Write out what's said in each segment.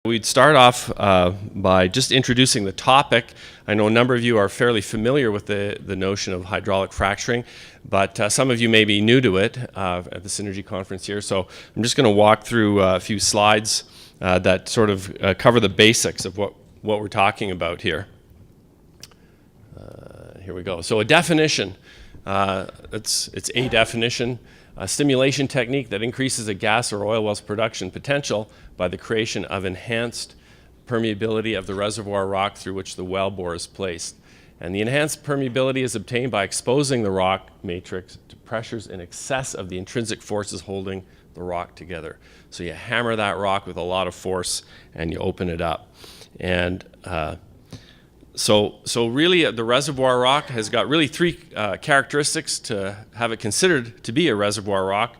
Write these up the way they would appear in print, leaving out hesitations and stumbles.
We'd start off by just introducing the topic. I know a number of you are fairly familiar with the notion of hydraulic fracturing, but some of you may be new to it at the Synergy conference here. So I'm just going to walk through a few slides that sort of cover the basics of what we're talking about here. Here we go. So a definition, it's a definition. A stimulation technique that increases a gas or oil well's production potential by the creation of enhanced permeability of the reservoir rock through which the well bore is placed. And the enhanced permeability is obtained by exposing the rock matrix to pressures in excess of the intrinsic forces holding the rock together. So you hammer that rock with a lot of force and you open it up. And So really the reservoir rock has got really three characteristics to have it considered to be a reservoir rock.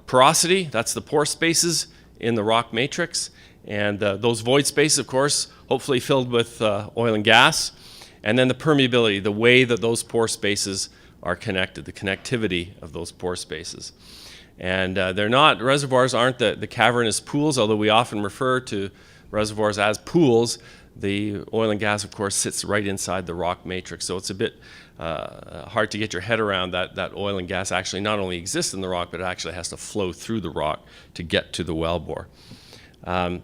Porosity, that's the pore spaces in the rock matrix, and those void spaces, of course, hopefully filled with oil and gas. And then the permeability, the way that those pore spaces are connected, the connectivity of those pore spaces. And reservoirs aren't the cavernous pools, although we often refer to reservoirs as pools. The oil and gas, of course, sits right inside the rock matrix, so it's a bit hard to get your head around that oil and gas actually not only exists in the rock, but it actually has to flow through the rock to get to the wellbore.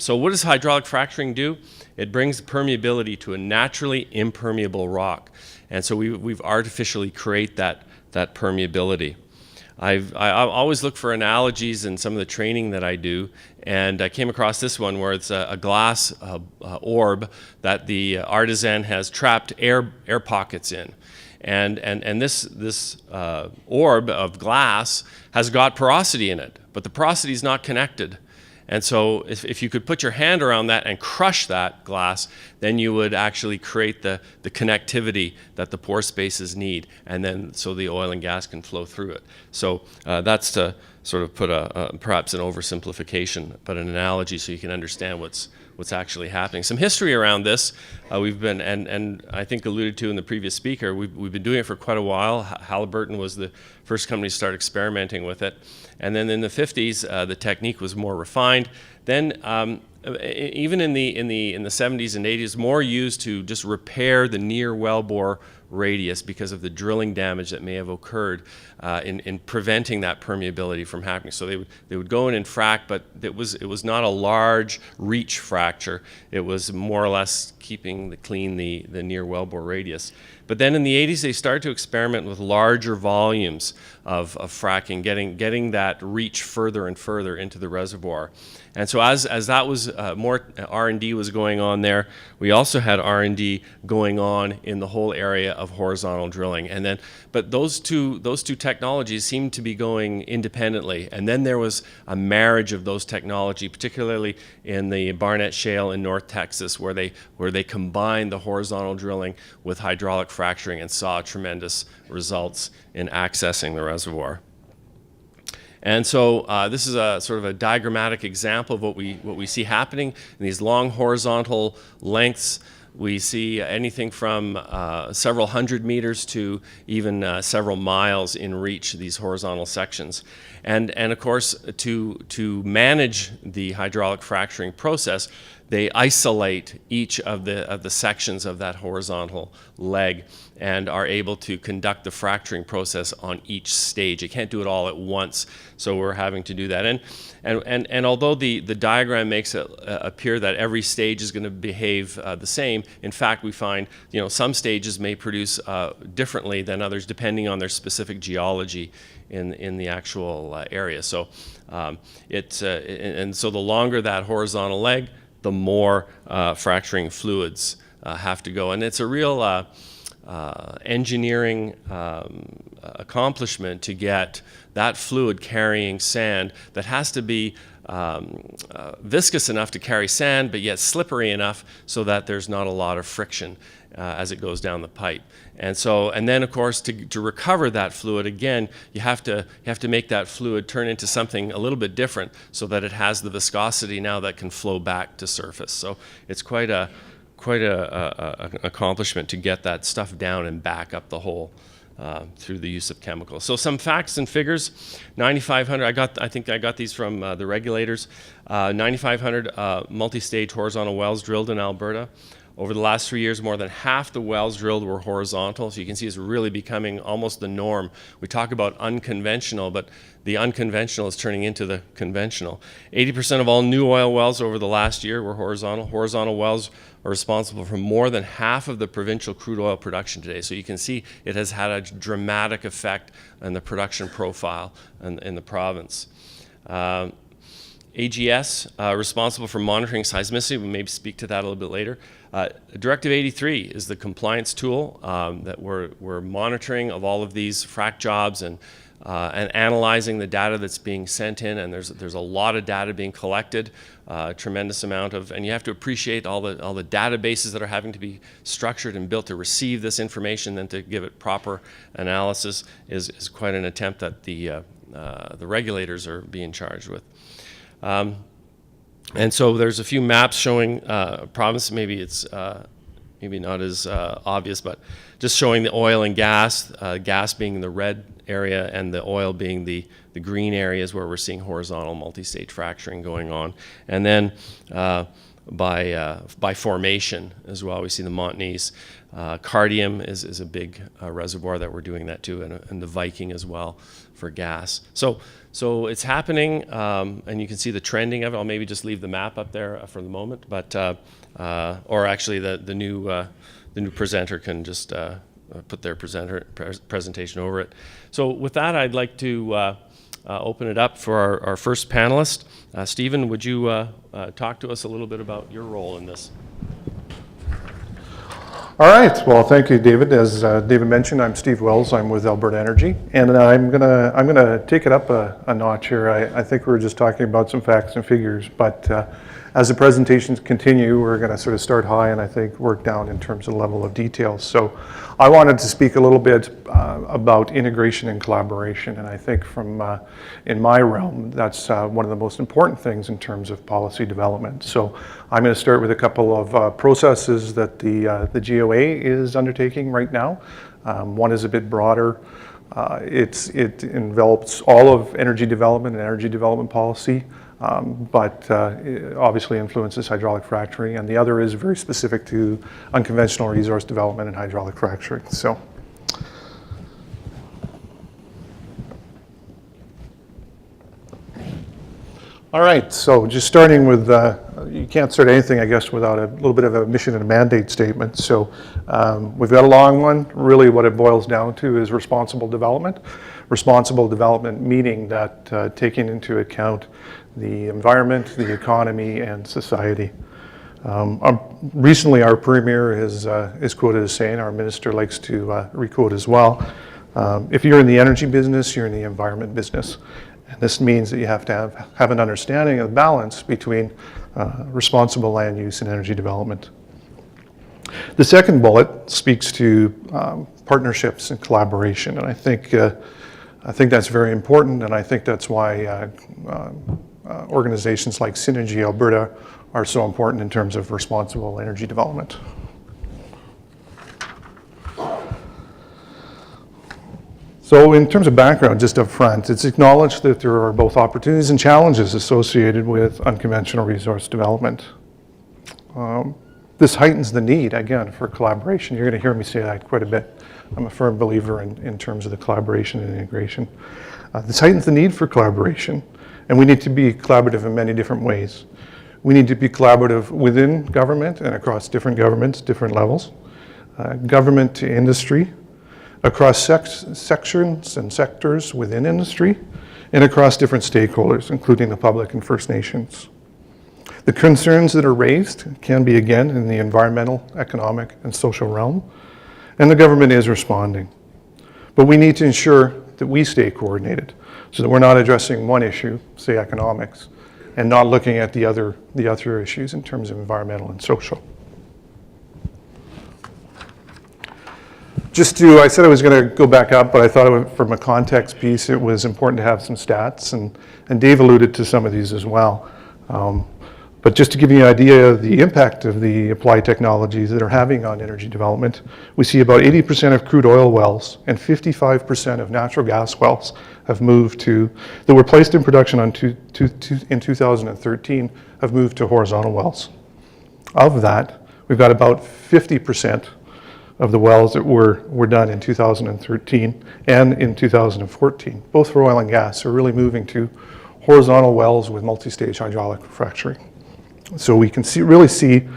So what does hydraulic fracturing do? It brings permeability to a naturally impermeable rock, and so we've artificially create that permeability. I always look for analogies in some of the training that I do, and I came across this one where it's a glass orb that the artisan has trapped air pockets in. And this orb of glass has got porosity in it, but the porosity is not connected. And so if you could put your hand around that and crush that glass, then you would actually create the connectivity that the pore spaces need, and then so the oil and gas can flow through it. So that's to sort of put perhaps an oversimplification, but an analogy so you can understand what's actually happening. Some history around this, we've been, and I think alluded to in the previous speaker, we've been doing it for quite a while. Halliburton was the first company to start experimenting with it. And then in the 50s, the technique was more refined. Then even in the 70s and 80s, more used to just repair the near wellbore radius because of the drilling damage that may have occurred in preventing that permeability from happening. So they would go in and frack, but it was not a large reach fracture. It was more or less keeping clean the near wellbore radius. But then in the 80s, they started to experiment with larger volumes of fracking, getting that reach further and further into the reservoir. And so as that was more R&D was going on there, we also had R&D going on in the whole area of horizontal drilling. And then, but those two technologies seemed to be going independently. And then there was a marriage of those technology, particularly in the Barnett Shale in North Texas, where they combined the horizontal drilling with hydraulic fracturing and saw tremendous results in accessing the reservoir. And so this is a sort of a diagrammatic example of what we see happening in these long horizontal lengths. We see anything from several hundred meters to even several miles in reach, these horizontal sections. And of course, to manage the hydraulic fracturing process, they isolate each of the sections of that horizontal leg and are able to conduct the fracturing process on each stage. You can't do it all at once, so we're having to do that. And although the diagram makes it appear that every stage is going to behave the same, in fact, we find some stages may produce differently than others depending on their specific geology in the actual area. So and so the longer that horizontal leg, the more fracturing fluids have to go. And it's a real engineering accomplishment to get that fluid carrying sand that has to be viscous enough to carry sand, but yet slippery enough so that there's not a lot of friction as it goes down the pipe. And then of course to recover that fluid, again, you have to make that fluid turn into something a little bit different so that it has the viscosity now that can flow back to surface. So it's quite an accomplishment to get that stuff down and back up the whole through the use of chemicals. So some facts and figures: 9,500. I think I got these from the regulators. 9,500 multi-stage horizontal wells drilled in Alberta. Over the last 3 years, more than half the wells drilled were horizontal. So you can see it's really becoming almost the norm. We talk about unconventional, but the unconventional is turning into the conventional. 80% of all new oil wells over the last year were horizontal. Horizontal wells are responsible for more than half of the provincial crude oil production today. So you can see it has had a dramatic effect on the production profile in the province. AGS, responsible for monitoring seismicity. We may speak to that a little bit later. Directive 83 is the compliance tool that we're monitoring of all of these frac jobs and analyzing the data that's being sent in. And there's a lot of data being collected, tremendous amount of, and you have to appreciate all the databases that are having to be structured and built to receive this information, then to give it proper analysis is quite an attempt that the regulators are being charged with. And so there's a few maps showing province. Maybe it's maybe not as obvious, but just showing the oil and gas, gas being the red area and the oil being the green areas where we're seeing horizontal multi-stage fracturing going on. And then by formation as well, we see the Montney's. Cardium is a big reservoir that we're doing that too, and the Viking as well for gas. So it's happening, and you can see the trending of it. I'll maybe just leave the map up there for the moment, but or actually the new presenter can just put their presentation over it. So with that, I'd like to open it up for our first panelist. Stephen, would you talk to us a little bit about your role in this? All right. Well, thank you, David. As David mentioned, I'm Steve Wells. I'm with Alberta Energy, and I'm gonna take it up a notch here. I think we were just talking about some facts and figures, but as the presentations continue, we're going to sort of start high and I think work down in terms of level of details. So I wanted to speak a little bit about integration and collaboration, and I think from in my realm, that's one of the most important things in terms of policy development. So I'm going to start with a couple of processes that the GOA is undertaking right now. One is a bit broader. It envelops all of energy development and energy development policy, but it obviously influences hydraulic fracturing, and the other is very specific to unconventional resource development and hydraulic fracturing. So, all right, so just starting with, you can't start anything, I guess, without a little bit of a mission and a mandate statement. So we've got a long one. Really what it boils down to is responsible development. Responsible development meaning that taking into account the environment, the economy, and society. Recently, our Premier is quoted as saying, our Minister likes to requote as well, if you're in the energy business, you're in the environment business. And this means that you have to have an understanding of balance between responsible land use and energy development. The second bullet speaks to partnerships and collaboration, and I think that's very important, and I think that's why organizations like Synergy Alberta are so important in terms of responsible energy development. So in terms of background, just up front, it's acknowledged that there are both opportunities and challenges associated with unconventional resource development. This heightens the need, again, for collaboration. You're going to hear me say that quite a bit. I'm a firm believer in terms of the collaboration and integration. This heightens the need for collaboration, and we need to be collaborative in many different ways. We need to be collaborative within government and across different governments, different levels, government to industry, across sections and sectors within industry, and across different stakeholders, including the public and First Nations. The concerns that are raised can be, again, in the environmental, economic, and social realm, and the government is responding. But we need to ensure that we stay coordinated so that we're not addressing one issue, say economics, and not looking at the other issues in terms of environmental and social. I said I was going to go back up, but I thought from a context piece, it was important to have some stats, and Dave alluded to some of these as well. But But just to give you an idea of the impact of the applied technologies that are having on energy development, we see about 80% of crude oil wells and 55% of natural gas wells have moved to, that were placed in production in 2013, have moved to horizontal wells. Of that, we've got about 50% of the wells that were done in 2013 and in 2014, both for oil and gas, are really moving to horizontal wells with multi-stage hydraulic fracturing. So we can really see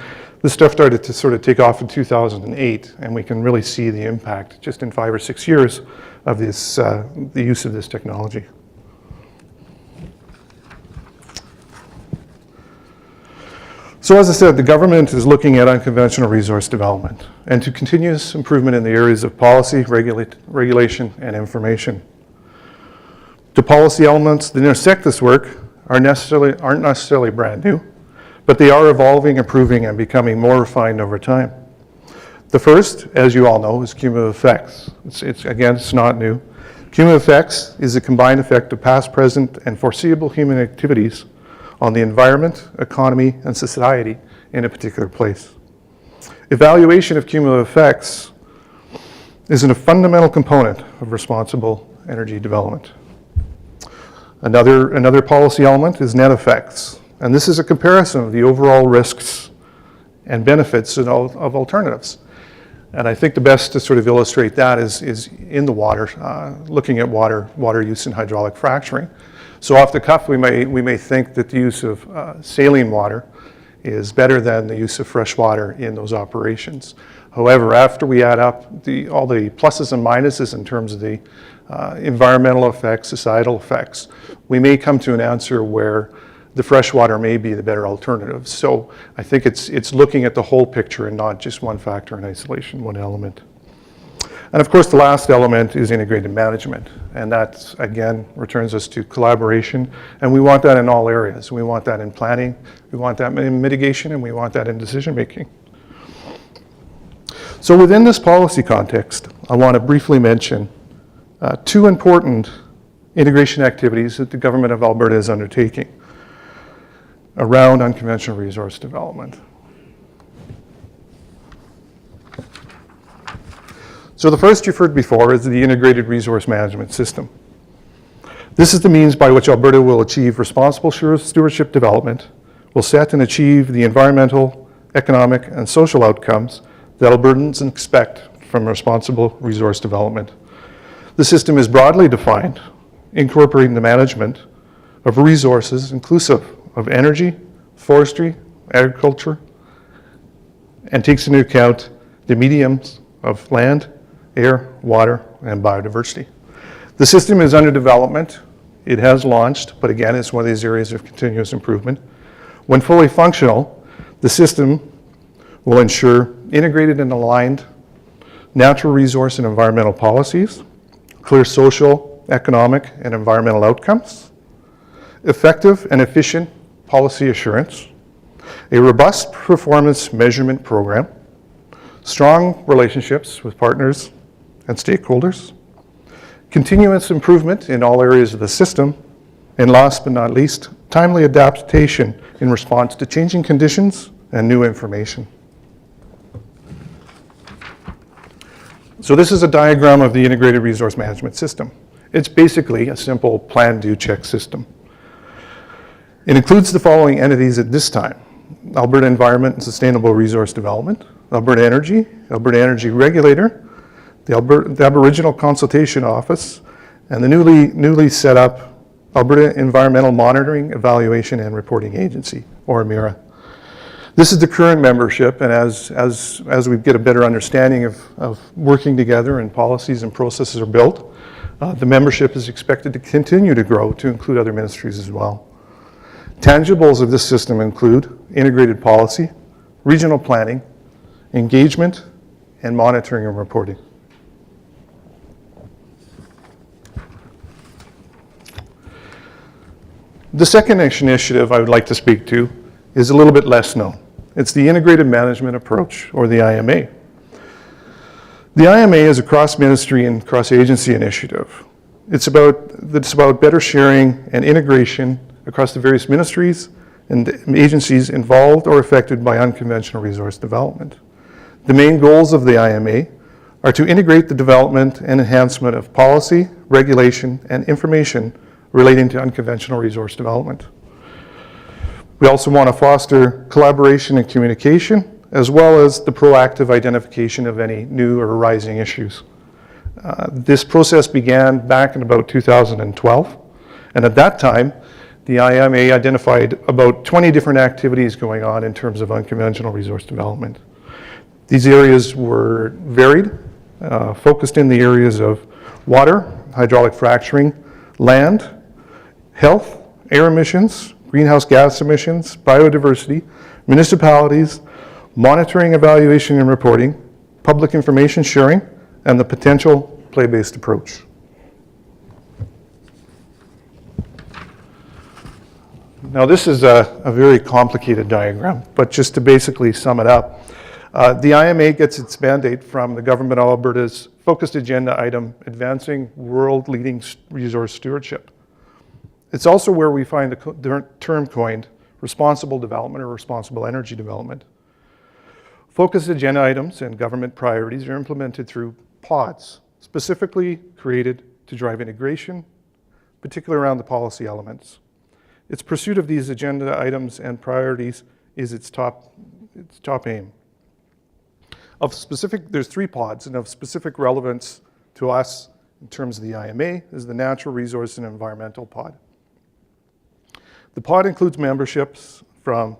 this stuff started to sort of take off in 2008, and we can really see the impact just in 5 or 6 years of this, the use of this technology. So as I said, the government is looking at unconventional resource development and to continuous improvement in the areas of policy, regulation, and information. The policy elements that intersect this work aren't necessarily brand new, but they are evolving, improving, and becoming more refined over time. The first, as you all know, is cumulative effects. It's not new. Cumulative effects is a combined effect of past, present, and foreseeable human activities on the environment, economy, and society in a particular place. Evaluation of cumulative effects is a fundamental component of responsible energy development. Another policy element is net effects, and this is a comparison of the overall risks and benefits of alternatives. And I think the best to sort of illustrate that is in the water, looking at water use in hydraulic fracturing. So off the cuff, we may think that the use of saline water is better than the use of fresh water in those operations. However, after we add up all the pluses and minuses in terms of the environmental effects, societal effects, we may come to an answer where the fresh water may be the better alternative. So I think it's looking at the whole picture and not just one factor in isolation, one element. And of course, the last element is integrated management. And that, again, returns us to collaboration. And we want that in all areas. We want that in planning, we want that in mitigation, and we want that in decision making. So within this policy context, I want to briefly mention two important integration activities that the government of Alberta is undertaking around unconventional resource development. So the first you've heard before is the Integrated Resource Management System. This is the means by which Alberta will achieve responsible stewardship development, will set and achieve the environmental, economic, and social outcomes that Albertans expect from responsible resource development. The system is broadly defined, incorporating the management of resources inclusive of energy, forestry, agriculture, and takes into account the mediums of land, air, water, and biodiversity. The system is under development. It has launched, but again, it's one of these areas of continuous improvement. When fully functional, the system will ensure integrated and aligned natural resource and environmental policies, clear social, economic, and environmental outcomes, effective and efficient policy assurance, a robust performance measurement program, strong relationships with partners and stakeholders, continuous improvement in all areas of the system, and last but not least, timely adaptation in response to changing conditions and new information. So this is a diagram of the Integrated Resource Management System. It's basically a simple plan, do, check system. It includes the following entities at this time: Alberta Environment and Sustainable Resource Development, Alberta Energy Regulator, the Aboriginal Consultation Office, and the newly set up Alberta Environmental Monitoring, Evaluation, and Reporting Agency, or AMERA. This is the current membership, and as we get a better understanding of working together and policies and processes are built, the membership is expected to continue to grow to include other ministries as well. Tangibles of this system include integrated policy, regional planning, engagement, and monitoring and reporting. The second initiative I would like to speak to is a little bit less known. It's the Integrated Management Approach, or the IMA. The IMA is a cross-ministry and cross-agency initiative. It's about better sharing and integration across the various ministries and agencies involved or affected by unconventional resource development. The main goals of the IMA are to integrate the development and enhancement of policy, regulation, and information relating to unconventional resource development. We also want to foster collaboration and communication, as well as the proactive identification of any new or arising issues. This process began back in about 2012, and at that time, the IMA identified about 20 different activities going on in terms of unconventional resource development. These areas were varied, focused in the areas of water, hydraulic fracturing, land, health, air emissions, greenhouse gas emissions, biodiversity, municipalities, monitoring, evaluation, and reporting, public information sharing, and the potential play-based approach. Now this is a very complicated diagram, but just to basically sum it up, the IMA gets its mandate from the Government of Alberta's focused agenda item, Advancing World-Leading Resource Stewardship. It's also where we find the term coined, responsible development or responsible energy development. Focused agenda items and government priorities are implemented through pods, specifically created to drive integration, particularly around the policy elements. Its pursuit of these agenda items and priorities is its top aim. There's 3 pods, and of specific relevance to us in terms of the IMA is the Natural Resource and Environmental Pod. The pod includes memberships from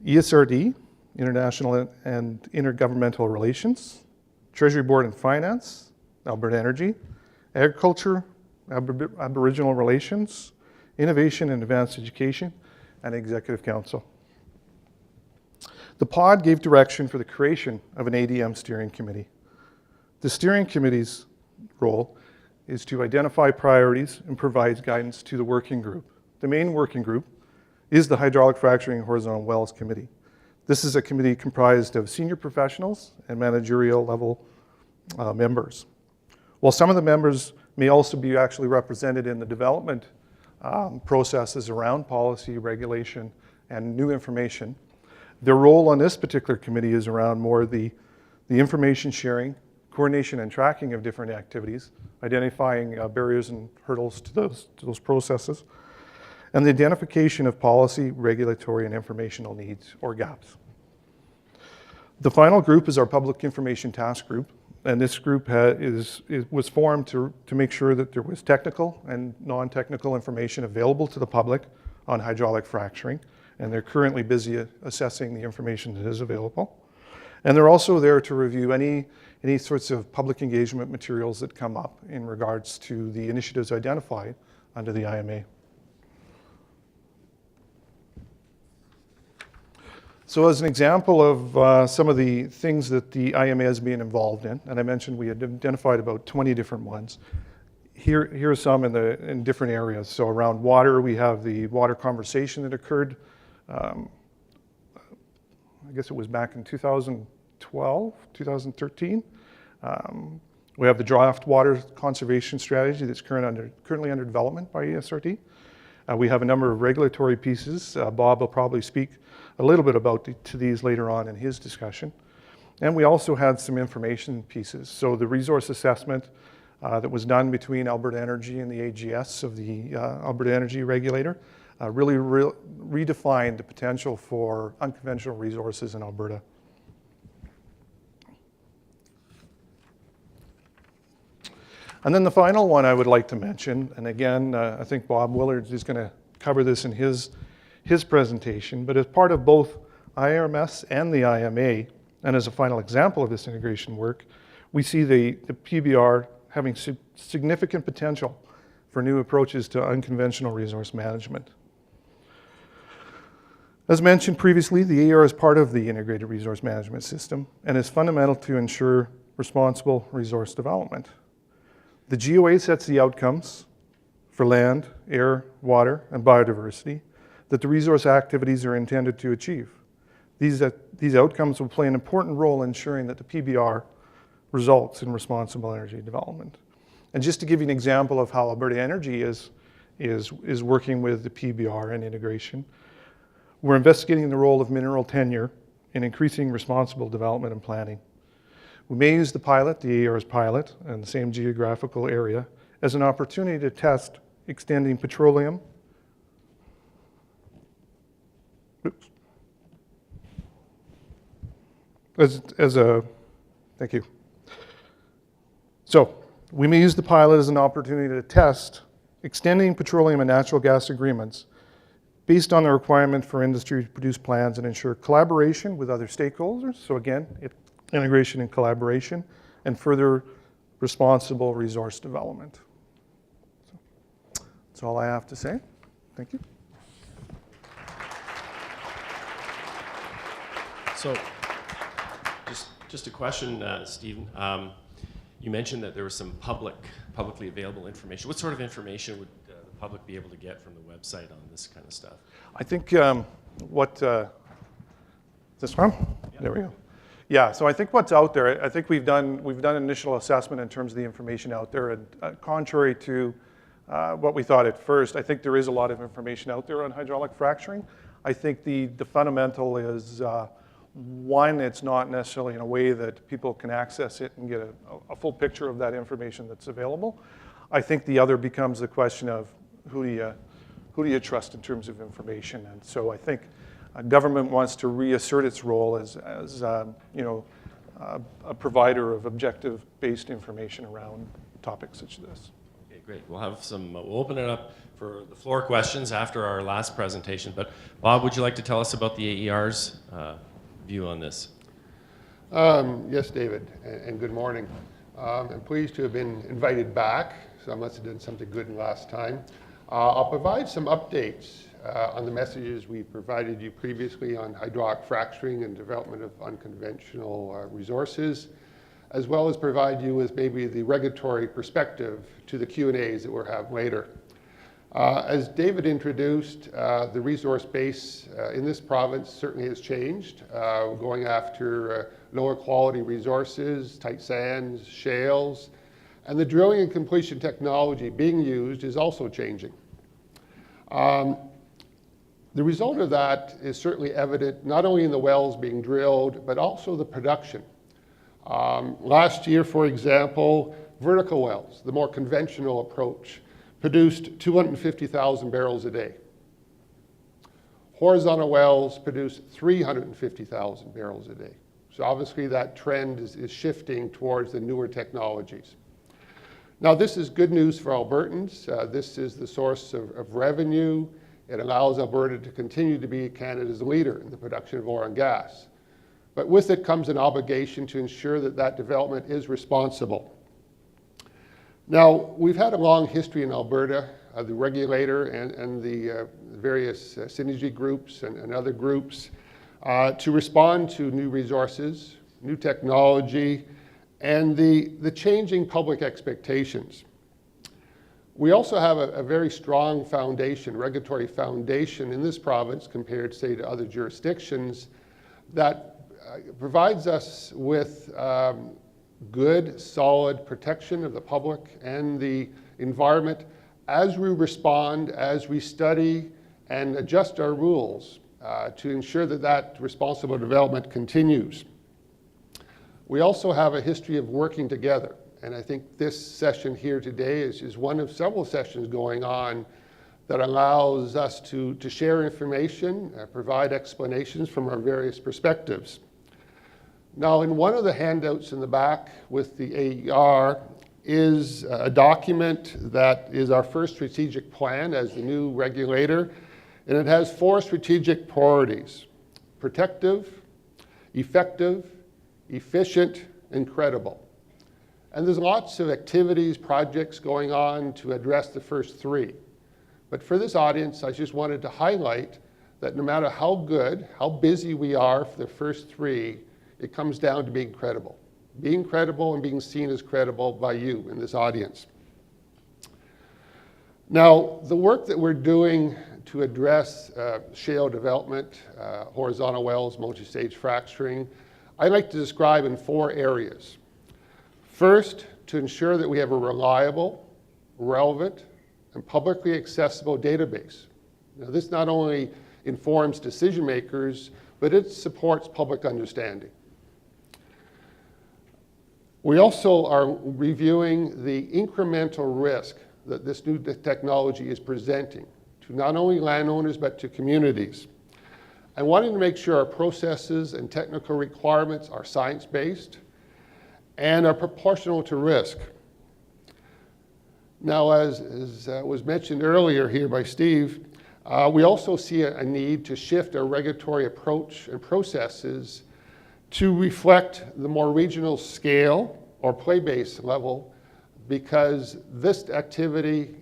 ESRD, International and Intergovernmental Relations, Treasury Board and Finance, Alberta Energy, Agriculture, Aboriginal Relations, Innovation and Advanced Education, and Executive Council. The pod gave direction for the creation of an ADM steering committee. The steering committee's role is to identify priorities and provide guidance to the working group. The main working group is the Hydraulic Fracturing Horizontal Wells Committee. This is a committee comprised of senior professionals and managerial level members. While some of the members may also be actually represented in the development processes around policy, regulation, and new information, their role on this particular committee is around more the information sharing, coordination and tracking of different activities, identifying barriers and hurdles to those processes, and the identification of policy, regulatory, and informational needs or gaps. The final group is our Public Information Task Group, and this group was formed to make sure that there was technical and non-technical information available to the public on hydraulic fracturing, and they're currently busy assessing the information that is available. And they're also there to review any sorts of public engagement materials that come up in regards to the initiatives identified under the IMA. So as an example of some of the things that the IMA has been involved in, and I mentioned we had identified about 20 different ones. Here are some in different areas. So around water, we have the water conversation that occurred, I guess it was back in 2012, 2013. We have the draft water conservation strategy that's currently under development by ESRD. We have a number of regulatory pieces. Bob will probably speak a little bit about to these later on in his discussion. And we also had some information pieces. So the resource assessment that was done between Alberta Energy and the AGS of the Alberta Energy Regulator really redefined the potential for unconventional resources in Alberta. And then the final one I would like to mention, and again, I think Bob Willard is going to cover this in his presentation, but as part of both IRMS and the IMA, and as a final example of this integration work, we see the PBR having significant potential for new approaches to unconventional resource management. As mentioned previously, the AR is part of the integrated resource management system and is fundamental to ensure responsible resource development. The GOA sets the outcomes for land, air, water, and biodiversity that the resource activities are intended to achieve. These outcomes will play an important role in ensuring that the PBR results in responsible energy development. And just to give you an example of how Alberta Energy is working with the PBR and integration, We're investigating the role of mineral tenure in increasing responsible development and planning. We may use the pilot, the AER's pilot, in the same geographical area as an opportunity to test extending petroleum. Oops. Thank you. So, we may use the pilot as an opportunity to test extending petroleum and natural gas agreements based on the requirement for industry to produce plans and ensure collaboration with other stakeholders. So again, integration and collaboration, and further responsible resource development. So, that's all I have to say. Thank you. So, just a question, Stephen. You mentioned that there was some publicly available information. What sort of information would the public be able to get from the website on this kind of stuff? I think this one? Yep. There we go. Yeah, so I think what's out there, I think we've done initial assessment in terms of the information out there, and contrary to what we thought at first, I think there is a lot of information out there on hydraulic fracturing. I think the fundamental is one, it's not necessarily in a way that people can access it and get a full picture of that information that's available. I think the other becomes the question of who do you trust in terms of information, and so I think government wants to reassert its role as a provider of objective-based information around topics such as this. Okay, great. We'll open it up for the floor questions after our last presentation. But Bob, would you like to tell us about the AER's view on this? Yes, David, and good morning. I'm pleased to have been invited back, so I must have done something good last time. I'll provide some updates on the messages we provided you previously on hydraulic fracturing and development of unconventional resources, as well as provide you with maybe the regulatory perspective to the Q&As that we'll have later. As David introduced, the resource base in this province certainly has changed. We're going after lower quality resources, tight sands, shales, and the drilling and completion technology being used is also changing. The result of that is certainly evident not only in the wells being drilled, but also the production. Last year, for example, vertical wells, the more conventional approach, produced 250,000 barrels a day. Horizontal wells produced 350,000 barrels a day. So obviously that trend is shifting towards the newer technologies. Now this is good news for Albertans. This is the source of revenue. It allows Alberta to continue to be Canada's leader in the production of oil and gas. But with it comes an obligation to ensure that that development is responsible. Now, we've had a long history in Alberta, the regulator and the various synergy groups and other groups to respond to new resources, new technology, and the changing public expectations. We also have a very strong foundation, regulatory foundation in this province compared, say, to other jurisdictions that provides us with good, solid protection of the public and the environment as we respond, as we study and adjust our rules to ensure that that responsible development continues. We also have a history of working together, and I think this session here today is one of several sessions going on that allows us to share information, provide explanations from our various perspectives. Now, in one of the handouts in the back with the AER is a document that is our first strategic plan as the new regulator, and it has 4 strategic priorities: protective, effective, efficient, and credible. And there's lots of activities, projects going on to address the first 3. But for this audience, I just wanted to highlight that no matter how good, how busy we are for the first 3, it comes down to being credible and being seen as credible by you in this audience. Now, the work that we're doing to address shale development, horizontal wells, multi-stage fracturing, I like to describe in 4 areas. First, to ensure that we have a reliable, relevant, and publicly accessible database. Now, this not only informs decision makers, but it supports public understanding. We also are reviewing the incremental risk that this new technology is presenting to not only landowners but to communities. And wanting to make sure our processes and technical requirements are science-based and are proportional to risk. Now, as was mentioned earlier here by Steve, we also see a need to shift our regulatory approach and processes to reflect the more regional scale or play-based level, because this activity,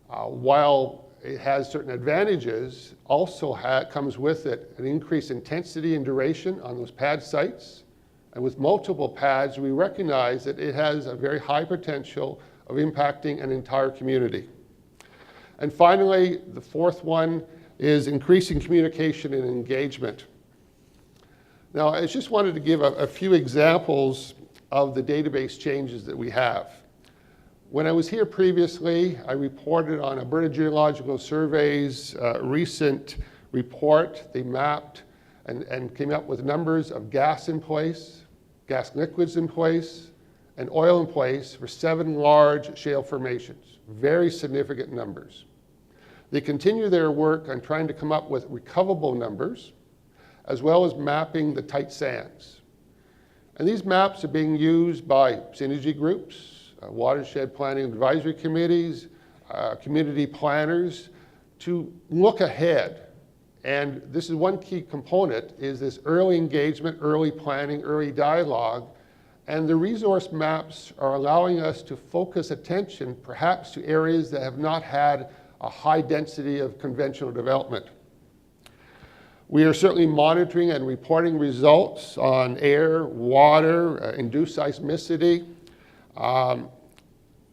while it has certain advantages, also comes with it an increased intensity and duration on those pad sites. And with multiple pads, we recognize that it has a very high potential of impacting an entire community. And finally, the fourth one is increasing communication and engagement. Now, I just wanted to give a few examples of the database changes that we have. When I was here previously, I reported on Alberta Geological Survey's recent report. They mapped and came up with numbers of gas in place, gas liquids in place, and oil in place for 7 large shale formations. Very significant numbers. They continue their work on trying to come up with recoverable numbers, as well as mapping the tight sands. And these maps are being used by synergy groups, watershed planning advisory committees, community planners to look ahead. And this is one key component, is this early engagement, early planning, early dialogue. And the resource maps are allowing us to focus attention perhaps to areas that have not had a high density of conventional development. We are certainly monitoring and reporting results on air, water, induced seismicity.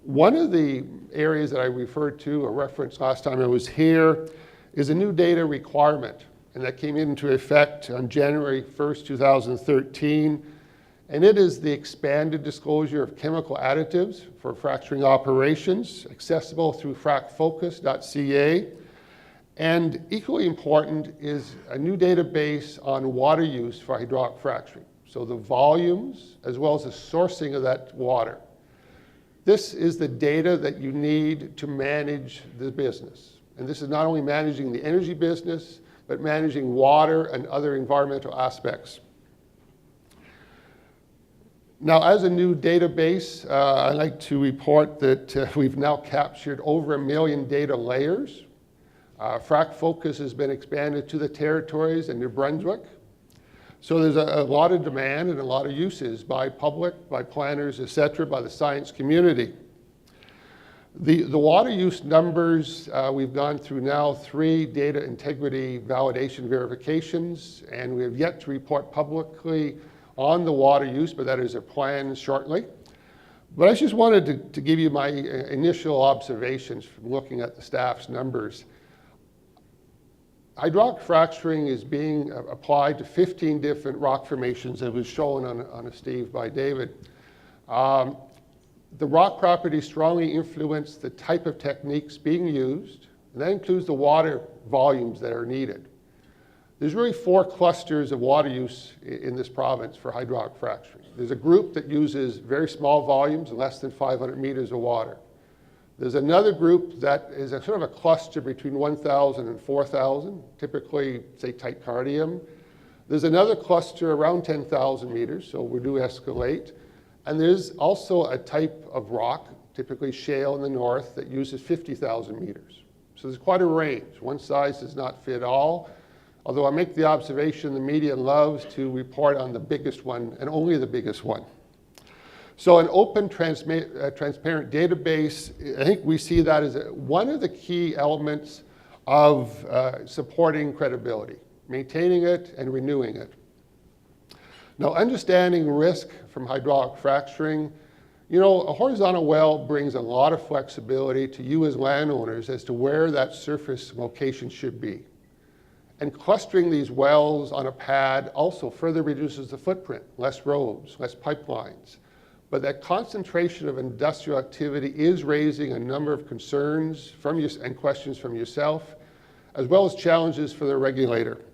One of the areas that I referred to or referenced last time I was here is a new data requirement, and that came into effect on January 1st, 2013. And it is the expanded disclosure of chemical additives for fracturing operations, accessible through fracfocus.ca. And equally important is a new database on water use for hydraulic fracturing. So the volumes, as well as the sourcing of that water. This is the data that you need to manage the business. And this is not only managing the energy business, but managing water and other environmental aspects. Now, as a new database, I'd like to report that we've now captured over 1 million data layers. Frac Focus has been expanded to the territories and New Brunswick. So there's a lot of demand and a lot of uses by public, by planners, et cetera, by the science community. The water use numbers, we've gone through now 3 data integrity validation verifications, and we have yet to report publicly on the water use, but that is a plan shortly. But I just wanted to give you my initial observations from looking at the staff's numbers. Hydraulic fracturing is being applied to 15 different rock formations, as was shown on a Steve by David. The rock properties strongly influence the type of techniques being used, and that includes the water volumes that are needed. There's really 4 clusters of water use in this province for hydraulic fracturing. There's a group that uses very small volumes, less than 500 meters of water. There's another group that is a sort of a cluster between 1,000 and 4,000, typically, say, tight cardium. There's another cluster around 10,000 meters, so we do escalate. And there's also a type of rock, typically shale in the north, that uses 50,000 meters. So there's quite a range. One size does not fit all, although I make the observation the media loves to report on the biggest one and only the biggest one. So an open, transparent database, I think we see that as one of the key elements of supporting credibility, maintaining it and renewing it. Now, understanding risk from hydraulic fracturing, you know, a horizontal well brings a lot of flexibility to you as landowners as to where that surface location should be. And clustering these wells on a pad also further reduces the footprint, less roads, less pipelines. But that concentration of industrial activity is raising a number of concerns from you and questions from yourself, as well as challenges for the regulator.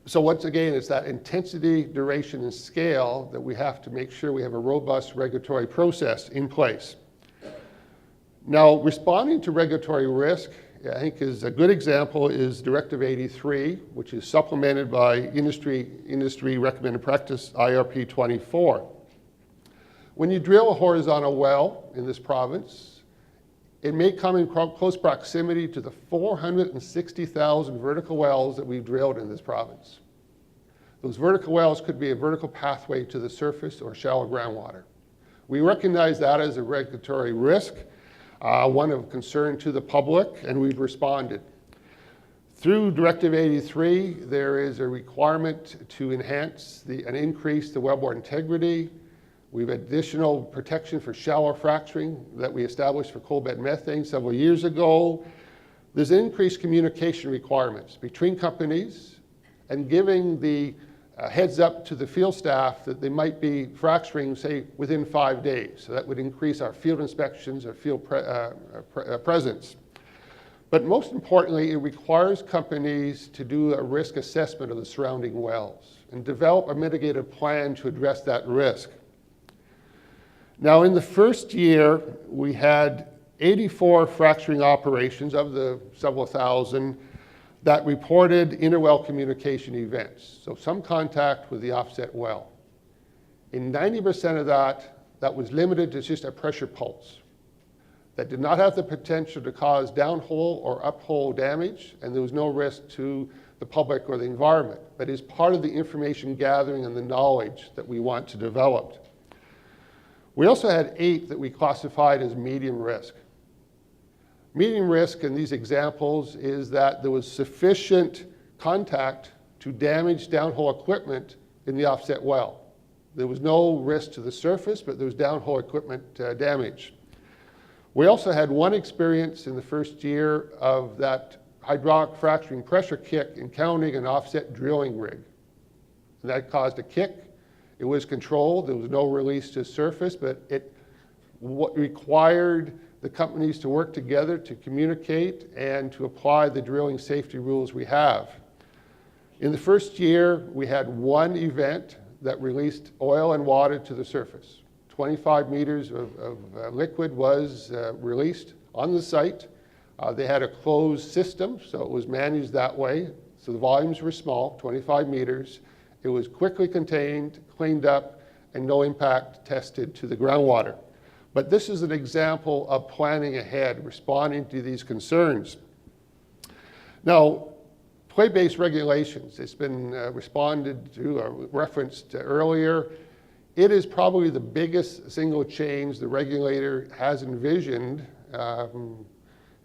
So once again, it's that intensity, duration, and scale that we have to make sure we have a robust regulatory process in place. Now, responding to regulatory risk, I think is a good example is Directive 83, which is supplemented by industry recommended practice IRP 24. When you drill a horizontal well in this province, it may come in close proximity to the 460,000 vertical wells that we've drilled in this province. Those vertical wells could be a vertical pathway to the surface or shallow groundwater. We recognize that as a regulatory risk, one of concern to the public, and we've responded. Through Directive 83, there is a requirement to enhance and increase the wellbore integrity. We have additional protection for shallow fracturing that we established for coal bed methane several years ago. There's increased communication requirements between companies and giving the heads up to the field staff that they might be fracturing, say, within 5 days. So that would increase our field inspections, our field presence. But most importantly, it requires companies to do a risk assessment of the surrounding wells and develop a mitigated plan to address that risk. Now, in the first year, we had 84 fracturing operations of the several thousand that reported interwell communication events, so some contact with the offset well. In 90% of that was limited to just a pressure pulse. That did not have the potential to cause downhole or uphole damage, and there was no risk to the public or the environment, but is part of the information gathering and the knowledge that we want to develop. We also had 8 that we classified as medium risk. Medium risk in these examples is that there was sufficient contact to damage downhole equipment in the offset well. There was no risk to the surface, but there was downhole equipment damage. We also had one experience in the first year of that hydraulic fracturing pressure kick encountering an offset drilling rig. And that caused a kick. It was controlled. There was no release to surface, but it required the companies to work together to communicate and to apply the drilling safety rules we have. In the first year, we had one event that released oil and water to the surface. 25 meters of liquid was released on the site. They had a closed system, so it was managed that way. So the volumes were small, 25 meters. It was quickly contained, cleaned up, and no impact tested to the groundwater. But this is an example of planning ahead, responding to these concerns. Now, play-based regulations, it's been responded to or referenced earlier. It is probably the biggest single change the regulator has envisioned in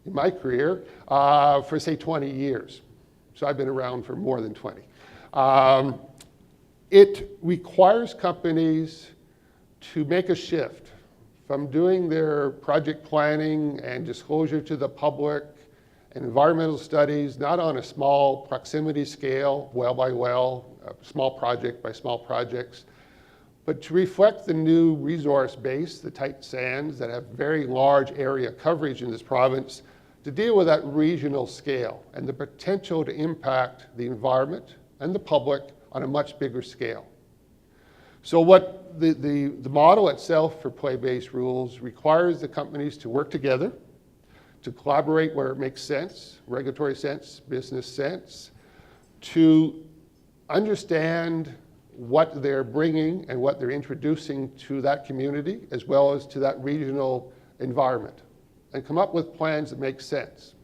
my career for, say, 20 years. So I've been around for more than 20. It requires companies to make a shift from doing their project planning and disclosure to the public and environmental studies, not on a small proximity scale, well by well, small project by small projects, but to reflect the new resource base, the tight sands that have very large area coverage in this province, to deal with that regional scale and the potential to impact the environment and the public on a much bigger scale. So what the model itself for play-based rules requires the companies to work together, to collaborate where it makes sense, regulatory sense, business sense, to understand what they're bringing and what they're introducing to that community, as well as to that regional environment, and come up with plans that make sense.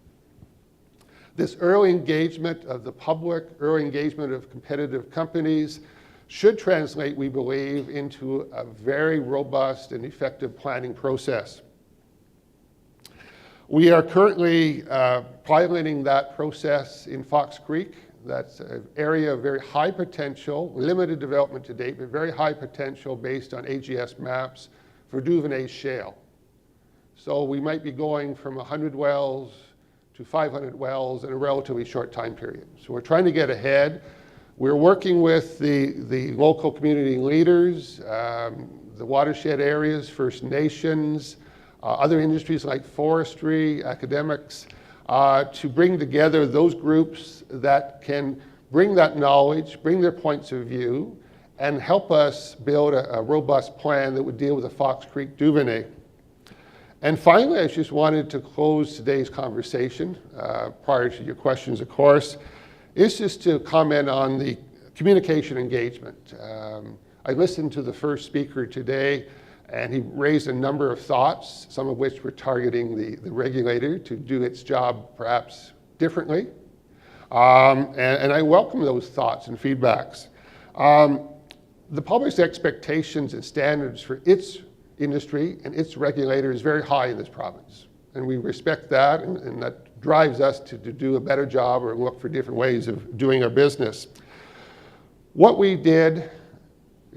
This early engagement of the public, early engagement of competitive companies should translate, we believe, into a very robust and effective planning process. We are currently piloting that process in Fox Creek. That's an area of very high potential, limited development to date, but very high potential based on AGS maps for Duvernay shale. So we might be going from 100 wells to 500 wells in a relatively short time period. So we're trying to get ahead. We're working with the local community leaders, the watershed areas, First Nations, other industries like forestry, academics, to bring together those groups that can bring that knowledge, bring their points of view, and help us build a robust plan that would deal with the Fox Creek Duvernay. And finally, I just wanted to close today's conversation, prior to your questions, of course, is just to comment on the communication engagement. I listened to the first speaker today, and he raised a number of thoughts, some of which were targeting the regulator to do its job perhaps differently. And I welcome those thoughts and feedbacks. The public's expectations and standards for its industry and its regulator is very high in this province. And we respect that, and that drives us to do a better job or look for different ways of doing our business. What we did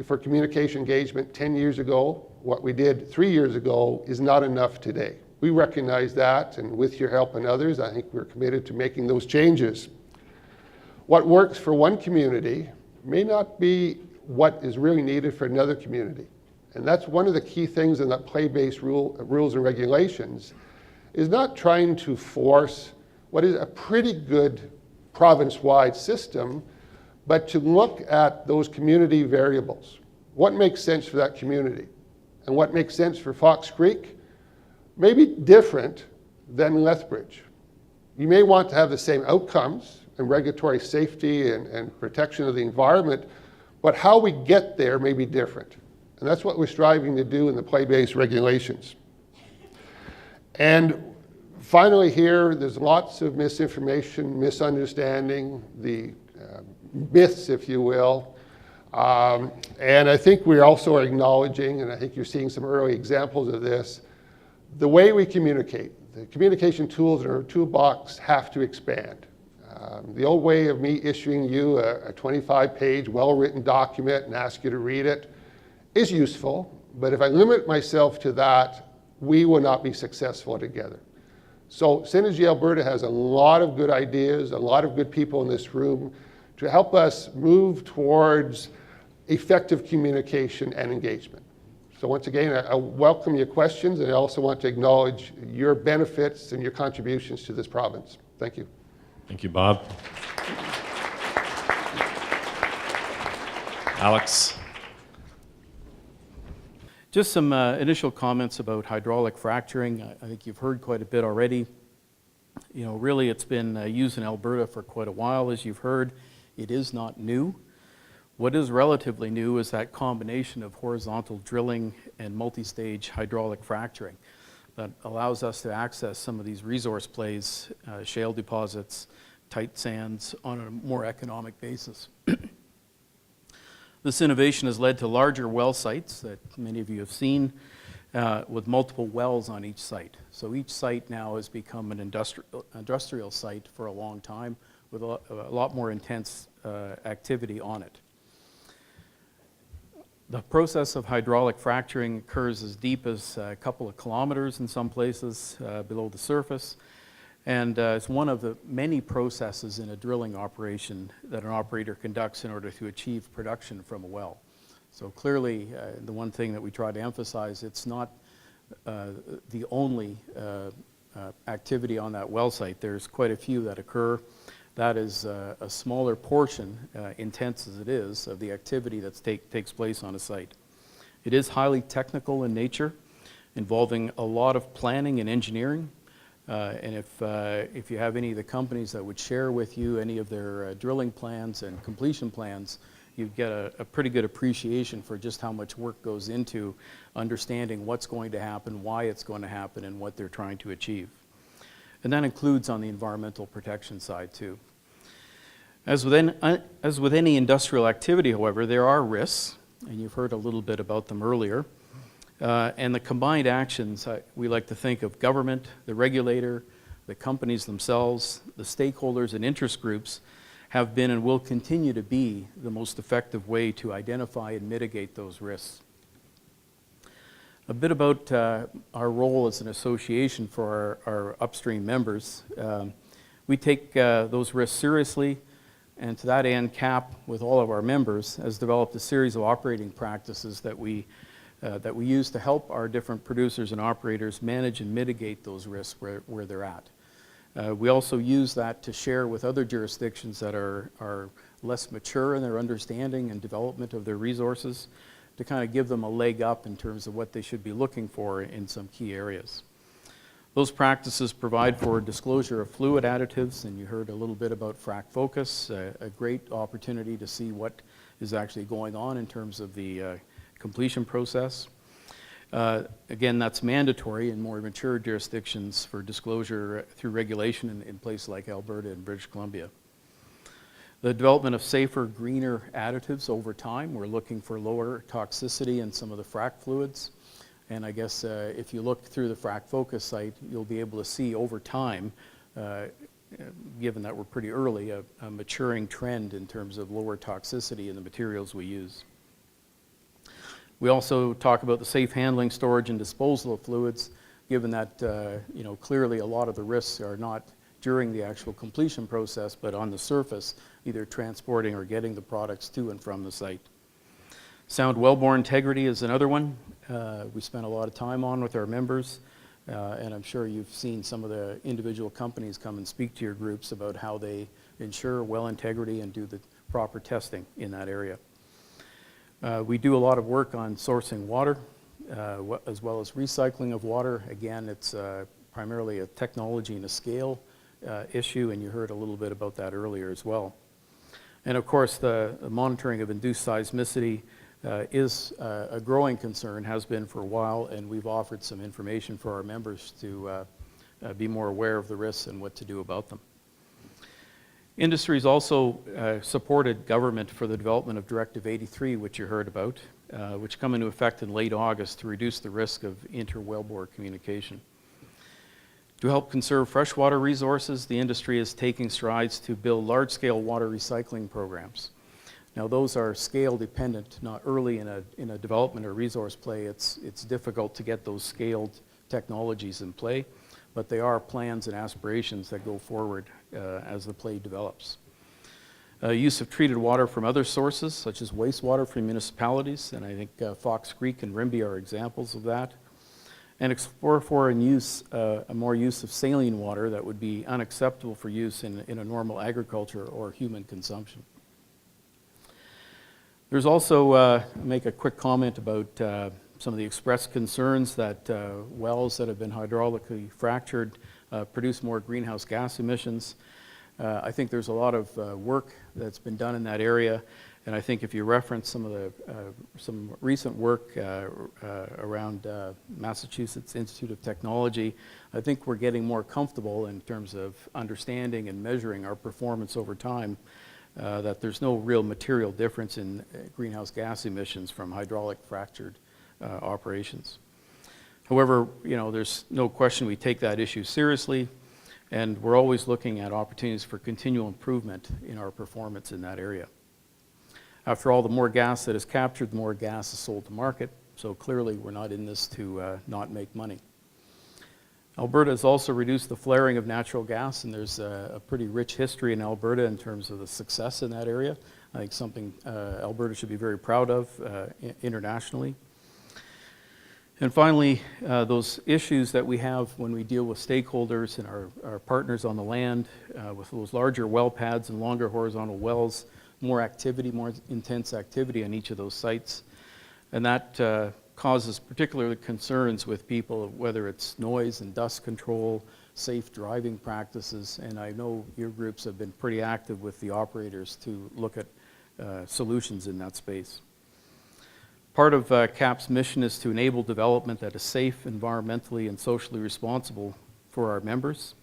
for communication engagement 10 years ago, what we did 3 years ago is not enough today. We recognize that, and with your help and others, I think we're committed to making those changes. What works for one community may not be what is really needed for another community. And that's one of the key things in that play-based rules and regulations, is not trying to force what is a pretty good province-wide system, but to look at those community variables. What makes sense for that community? And what makes sense for Fox Creek may be different than Lethbridge. You may want to have the same outcomes and regulatory safety and protection of the environment, but how we get there may be different. And that's what we're striving to do in the play-based regulations. And finally here, there's lots of misinformation, misunderstanding, the myths, if you will. And I think we also are acknowledging, and I think you're seeing some early examples of this, the way we communicate. The communication tools in our toolbox have to expand. The old way of me issuing you a 25-page well-written document and ask you to read it is useful, but if I limit myself to that, we will not be successful together. So Synergy Alberta has a lot of good ideas, a lot of good people in this room to help us move towards effective communication and engagement. So once again, I welcome your questions, and I also want to acknowledge your benefits and your contributions to this province. Thank you. Thank you, Bob. Alex. Just some initial comments about hydraulic fracturing. I think you've heard quite a bit already. You know, really it's been used in Alberta for quite a while, as you've heard. It is not new. What is relatively new is that combination of horizontal drilling and multi-stage hydraulic fracturing that allows us to access some of these resource plays, shale deposits, tight sands on a more economic basis. This innovation has led to larger well sites that many of you have seen with multiple wells on each site. So each site now has become an industrial site for a long time with a lot more intense activity on it. The process of hydraulic fracturing occurs as deep as a couple of kilometers in some places below the surface. And it's one of the many processes in a drilling operation that an operator conducts in order to achieve production from a well. So clearly, the one thing that we try to emphasize, it's not the only activity on that well site. There's quite a few that occur. That is a smaller portion, intense as it is, of the activity that takes place on a site. It is highly technical in nature, involving a lot of planning and engineering. And if you have any of the companies that would share with you any of their drilling plans and completion plans, you'd get a pretty good appreciation for just how much work goes into understanding what's going to happen, why it's going to happen, and what they're trying to achieve. And that includes on the environmental protection side too. As with any industrial activity, however, there are risks, and you've heard a little bit about them earlier. And the combined actions, we like to think of government, the regulator, the companies themselves, the stakeholders and interest groups have been and will continue to be the most effective way to identify and mitigate those risks. A bit about our role as an association for our upstream members. We take those risks seriously, and to that end, CAP, with all of our members, has developed a series of operating practices that we that we use to help our different producers and operators manage and mitigate those risks where they're at. We also use that to share with other jurisdictions that are less mature in their understanding and development of their resources, to kind of give them a leg up in terms of what they should be looking for in some key areas. Those practices provide for disclosure of fluid additives, and you heard a little bit about Frac Focus, a great opportunity to see what is actually going on in terms of the completion process. Again, that's mandatory in more mature jurisdictions for disclosure through regulation in places like Alberta and British Columbia. The development of safer, greener additives over time. We're looking for lower toxicity in some of the frac fluids. And I guess if you look through the Frac Focus site, you'll be able to see over time, given that we're pretty early, a maturing trend in terms of lower toxicity in the materials we use. We also talk about the safe handling, storage, and disposal of fluids, given that clearly a lot of the risks are not during the actual completion process, but on the surface, either transporting or getting the products to and from the site. Sound wellbore integrity is another one we spent a lot of time on with our members, and I'm sure you've seen some of the individual companies come and speak to your groups about how they ensure well integrity and do the proper testing in that area. We do a lot of work on sourcing water, as well as recycling of water. Again, it's primarily a technology and a scale issue, and you heard a little bit about that earlier as well. And of course, the monitoring of induced seismicity is a growing concern, has been for a while, and we've offered some information for our members to be more aware of the risks and what to do about them. Industries also supported government for the development of Directive 83, which you heard about, which come into effect in late August to reduce the risk of inter-wellbore communication. To help conserve freshwater resources, the industry is taking strides to build large-scale water recycling programs. Now, those are scale dependent, not early in a development or resource play. It's difficult to get those scaled technologies in play, but they are plans and aspirations that go forward as the play develops. Use of treated water from other sources, such as wastewater from municipalities, and I think Fox Creek and Rimbey are examples of that. And explore for and use a more use of saline water that would be unacceptable for use in a normal agriculture or human consumption. There's also, make a quick comment about some of the expressed concerns that wells that have been hydraulically fractured produce more greenhouse gas emissions. I think there's a lot of work that's been done in that area, and I think if you reference some of the some recent work around Massachusetts Institute of Technology, I think we're getting more comfortable in terms of understanding and measuring our performance over time, that there's no real material difference in greenhouse gas emissions from hydraulic fractured operations. However, there's no question we take that issue seriously, and we're always looking at opportunities for continual improvement in our performance in that area. After all, the more gas that is captured, the more gas is sold to market, so clearly we're not in this to not make money. Alberta has also reduced the flaring of natural gas, and there's a pretty rich history in Alberta in terms of the success in that area. I think something Alberta should be very proud of internationally. And finally, those issues that we have when we deal with stakeholders and our partners on the land, with those larger well pads and longer horizontal wells, more activity, more intense activity on each of those sites. And that causes particular concerns with people, whether it's noise and dust control, safe driving practices, and I know your groups have been pretty active with the operators to look at solutions in that space. Part of CAP's mission is to enable development that is safe, environmentally, and socially responsible for our members.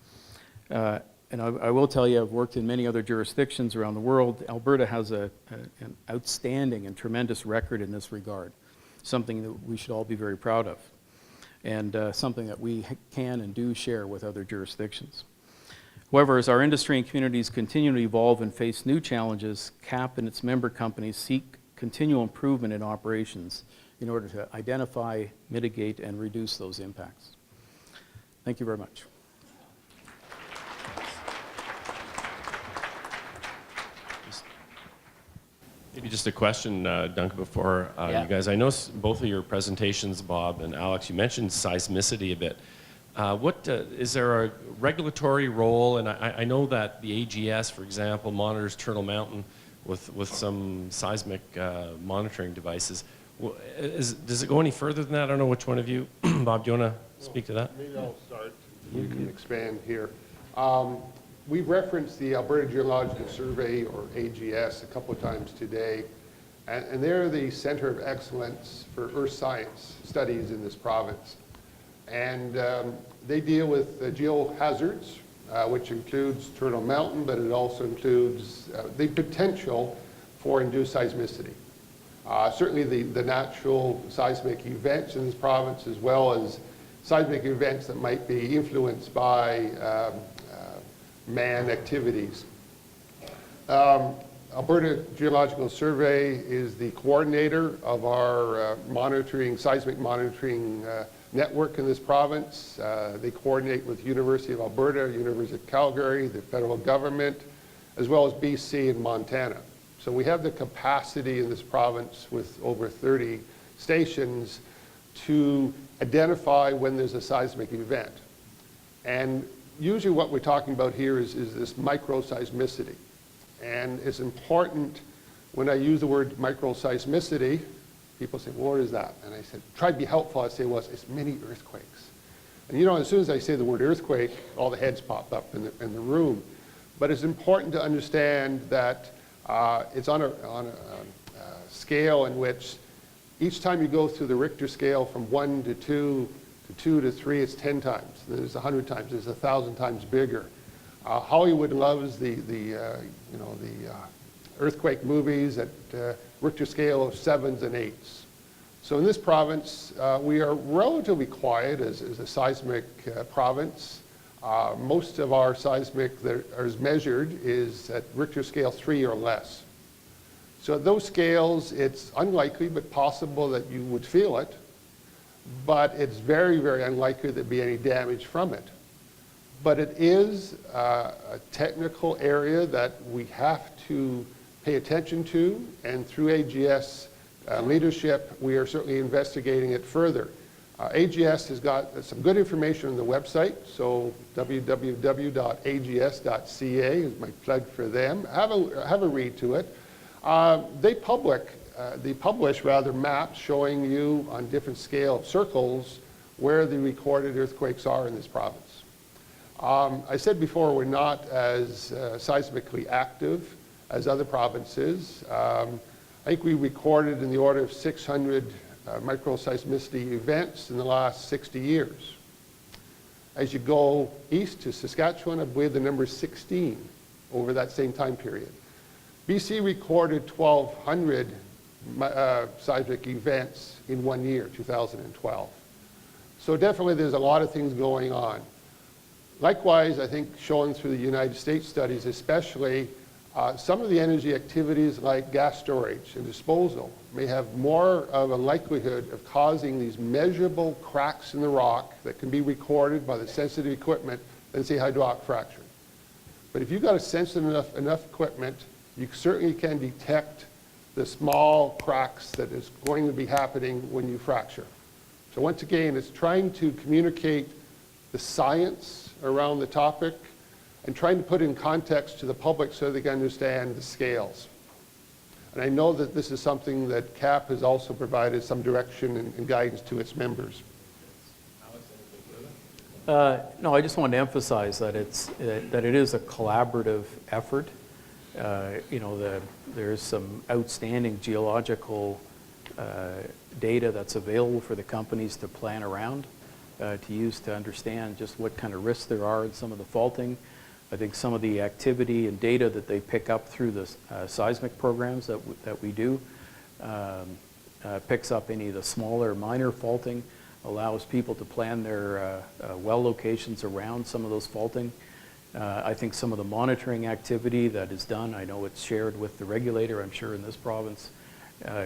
And I will tell you, I've worked in many other jurisdictions around the world. Alberta has an outstanding and tremendous record in this regard, something that we should all be very proud of, and something that we can and do share with other jurisdictions. However, as our industry and communities continue to evolve and face new challenges, CAP and its member companies seek continual improvement in operations in order to identify, mitigate, and reduce those impacts. Thank you very much. Maybe just a question, Duncan, before Yeah. you guys. I know both of your presentations, Bob and Alex, you mentioned seismicity a bit. Is there a regulatory role? And I know that the AGS, for example, monitors Turtle Mountain with some seismic monitoring devices. Does it go any further than that? I don't know which one of you. Bob, do you want to speak to that? Maybe I'll start. You can expand here. We've referenced the Alberta Geological Survey, or AGS, a couple of times today, and they're the center of excellence for earth science studies in this province. And they deal with geohazards, which includes Turtle Mountain, but it also includes the potential for induced seismicity. Certainly the natural seismic events in this province, as well as seismic events that might be influenced by man activities. Alberta Geological Survey is the coordinator of our seismic monitoring network in this province. They coordinate with University of Alberta, University of Calgary, the federal government, as well as BC and Montana. So we have the capacity in this province with over 30 stations to identify when there's a seismic event. And usually what we're talking about here is this microseismicity. And it's important, when I use the word microseismicity, people say, well, what is that? And I said, try to be helpful. I say, well, it's mini earthquakes. And you know, as soon as I say the word earthquake, all the heads pop up in the room. But it's important to understand that it's on a scale in which each time you go through the Richter scale from 1 to 2 to 2 to 3, it's 10 times. Then it's 100 times. It's 1,000 times bigger. Hollywood loves the earthquake movies at Richter scale of 7s and 8s. So in this province, we are relatively quiet as a seismic province. Most of our seismic that is measured is at Richter scale 3 or less. So at those scales, it's unlikely but possible that you would feel it, but it's very, very unlikely there'd be any damage from it. But it is a technical area that we have to pay attention to, and through AGS leadership, we are certainly investigating it further. AGS has got some good information on the website, so www.ags.ca is my plug for them. Have a read to it. They publish maps showing you on different scale of circles where the recorded earthquakes are in this province. I said before, we're not as seismically active as other provinces. I think we recorded in the order of 600 microseismicity events in the last 60 years. As you go east to Saskatchewan, I believe the number is 16 over that same time period. BC recorded 1,200 seismic events in 1 year, 2012. So definitely there's a lot of things going on. Likewise, I think shown through the United States studies especially, some of the energy activities like gas storage and disposal may have more of a likelihood of causing these measurable cracks in the rock that can be recorded by the sensitive equipment than, say, hydraulic fracturing. But if you've got a sensitive enough equipment, you certainly can detect the small cracks that is going to be happening when you fracture. So once again, it's trying to communicate the science around the topic and trying to put in context to the public so they can understand the scales. And I know that this is something that CAP has also provided some direction and guidance to its members. No, I just wanted to emphasize that that it is a collaborative effort. There's some outstanding geological data that's available for the companies to plan around, to use to understand just what kind of risks there are in some of the faulting. I think some of the activity and data that they pick up through the seismic programs that we do picks up any of the smaller minor faulting, allows people to plan their well locations around some of those faulting. I think some of the monitoring activity that is done, I know it's shared with the regulator, I'm sure in this province,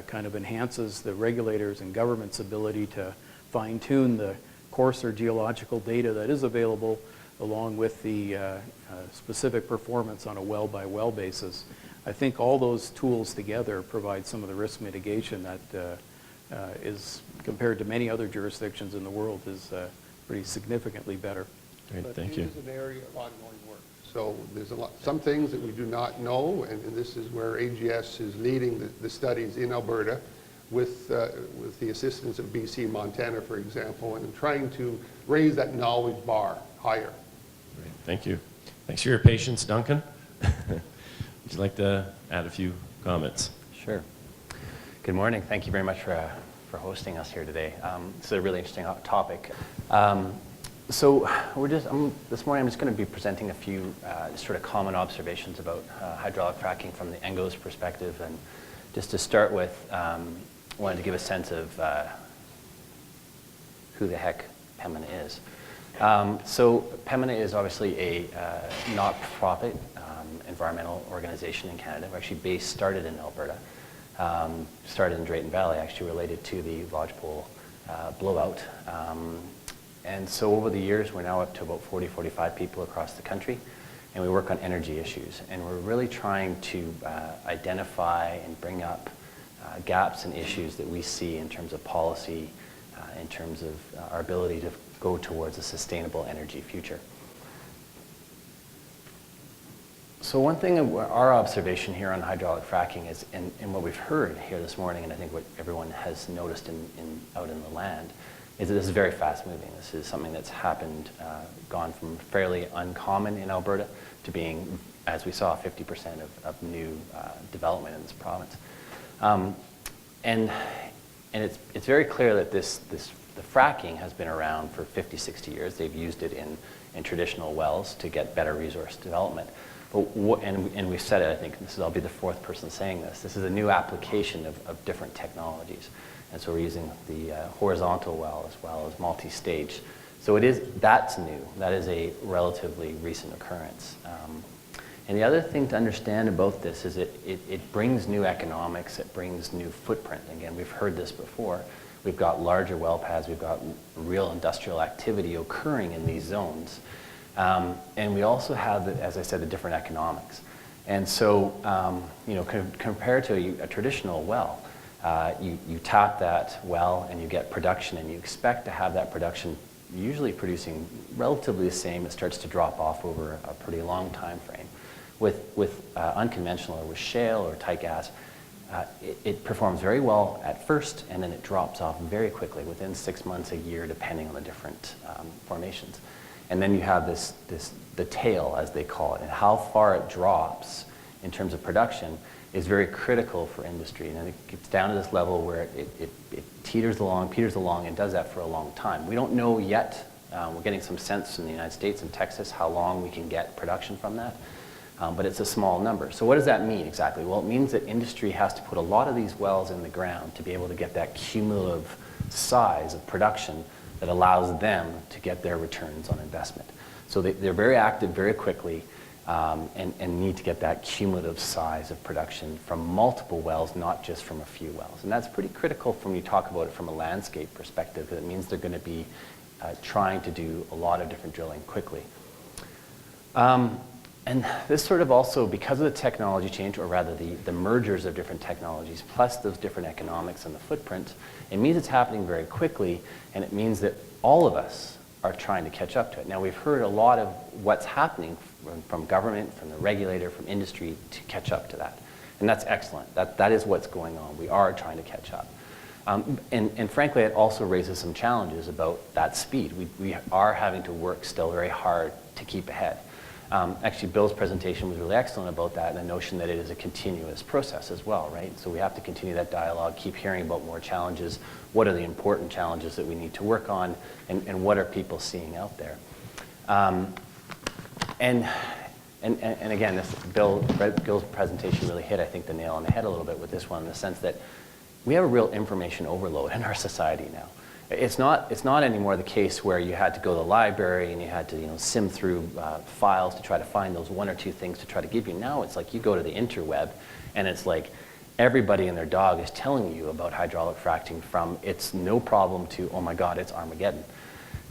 kind of enhances the regulators and government's ability to fine-tune the coarser geological data that is available, along with the specific performance on a well-by-well basis. I think all those tools together provide some of the risk mitigation that is, compared to many other jurisdictions in the world, is pretty significantly better. Great, But thank it you. is an area of ongoing work. So there's some things that we do not know, and this is where AGS is leading the studies in Alberta with the assistance of BC and Montana, for example, and trying to raise that knowledge bar higher. Great, thank you. Thanks for your patience, Duncan. Would you like to add a few comments? Morning. Good morning. Thank you very much for hosting us here today. It's a really interesting topic. So this morning I'm just going to be presenting a few sort of common observations about hydraulic fracking from the ENGO's perspective. And just to start with, I wanted to give a sense of who the heck Pembina is. So Pembina is obviously a not-for-profit environmental organization in Canada. We're actually started in Alberta. Started in Drayton Valley, actually related to the lodgepole blowout. And so over the years, we're now up to about 40, 45 people across the country, and we work on energy issues. And we're really trying to identify and bring up gaps and issues that we see in terms of policy, in terms of our ability to go towards a sustainable energy future. So one thing, our observation here on hydraulic fracking is, and what we've heard here this morning, and I think what everyone has noticed out in the land, is that this is very fast moving. This is something that's happened, gone from fairly uncommon in Alberta to being, as we saw, 50% of new development in this province. And it's very clear that the fracking has been around for 50, 60 years. They've used it in traditional wells to get better resource development. And we've said it, I think, I'll be the fourth person saying this. This is a new application of different technologies. And so we're using the horizontal well as well as multi-stage. So that's new. That is a relatively recent occurrence. And the other thing to understand about this is it brings new economics, it brings new footprint. Again, we've heard this before. We've got larger well pads, we've got real industrial activity occurring in these zones. And we also have, as I said, the different economics. And so, compared to a traditional well, you tap that well and you get production, and you expect to have that production usually producing relatively the same. It starts to drop off over a pretty long time frame. With unconventional or with shale or tight gas, it performs very well at first, and then it drops off very quickly within 6 months, a year, depending on the different formations. And then you have the tail, as they call it, and how far it drops in terms of production is very critical for industry. And it gets down to this level where it teeters along, and does that for a long time. We don't know yet. We're getting some sense in the United States and Texas how long we can get production from that. But it's a small number. So what does that mean exactly? Well, it means that industry has to put a lot of these wells in the ground to be able to get that cumulative size of production that allows them to get their returns on investment. So they're very active very quickly and need to get that cumulative size of production from multiple wells, not just from a few wells. And that's pretty critical when you talk about it from a landscape perspective, because it means they're going to be trying to do a lot of different drilling quickly. And this sort of also, because of the technology change, or rather the mergers of different technologies, plus those different economics and the footprint, it means it's happening very quickly, and it means that all of us are trying to catch up to it. Now, we've heard a lot of what's happening from government, from the regulator, from industry to catch up to that. And that's excellent. That is what's going on. We are trying to catch up. And frankly, it also raises some challenges about that speed. We are having to work still very hard to keep ahead. Actually, Bill's presentation was really excellent about that, and the notion that it is a continuous process as well, right? So we have to continue that dialogue, keep hearing about more challenges. What are the important challenges that we need to work on, and what are people seeing out there? And again, Bill's presentation really hit, I think, the nail on the head a little bit with this one, in the sense that we have a real information overload in our society now. It's not anymore the case where you had to go to the library and you had to sim through files to try to find those one or two things to try to give you. Now it's like you go to the interweb, and it's like everybody and their dog is telling you about hydraulic fracking, from it's no problem to, oh my God, it's Armageddon.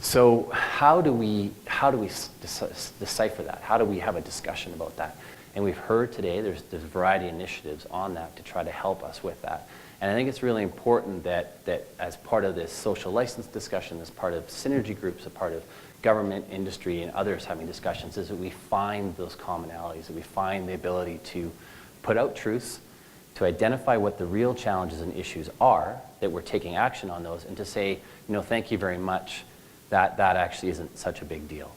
So how do we decipher that? How do we have a discussion about that? And we've heard today there's a variety of initiatives on that to try to help us with that. And I think it's really important that as part of this social license discussion, as part of synergy groups, a part of government, industry, and others having discussions, is that we find those commonalities, that we find the ability to put out truths, to identify what the real challenges and issues are, that we're taking action on those, and to say, thank you very much, that actually isn't such a big deal.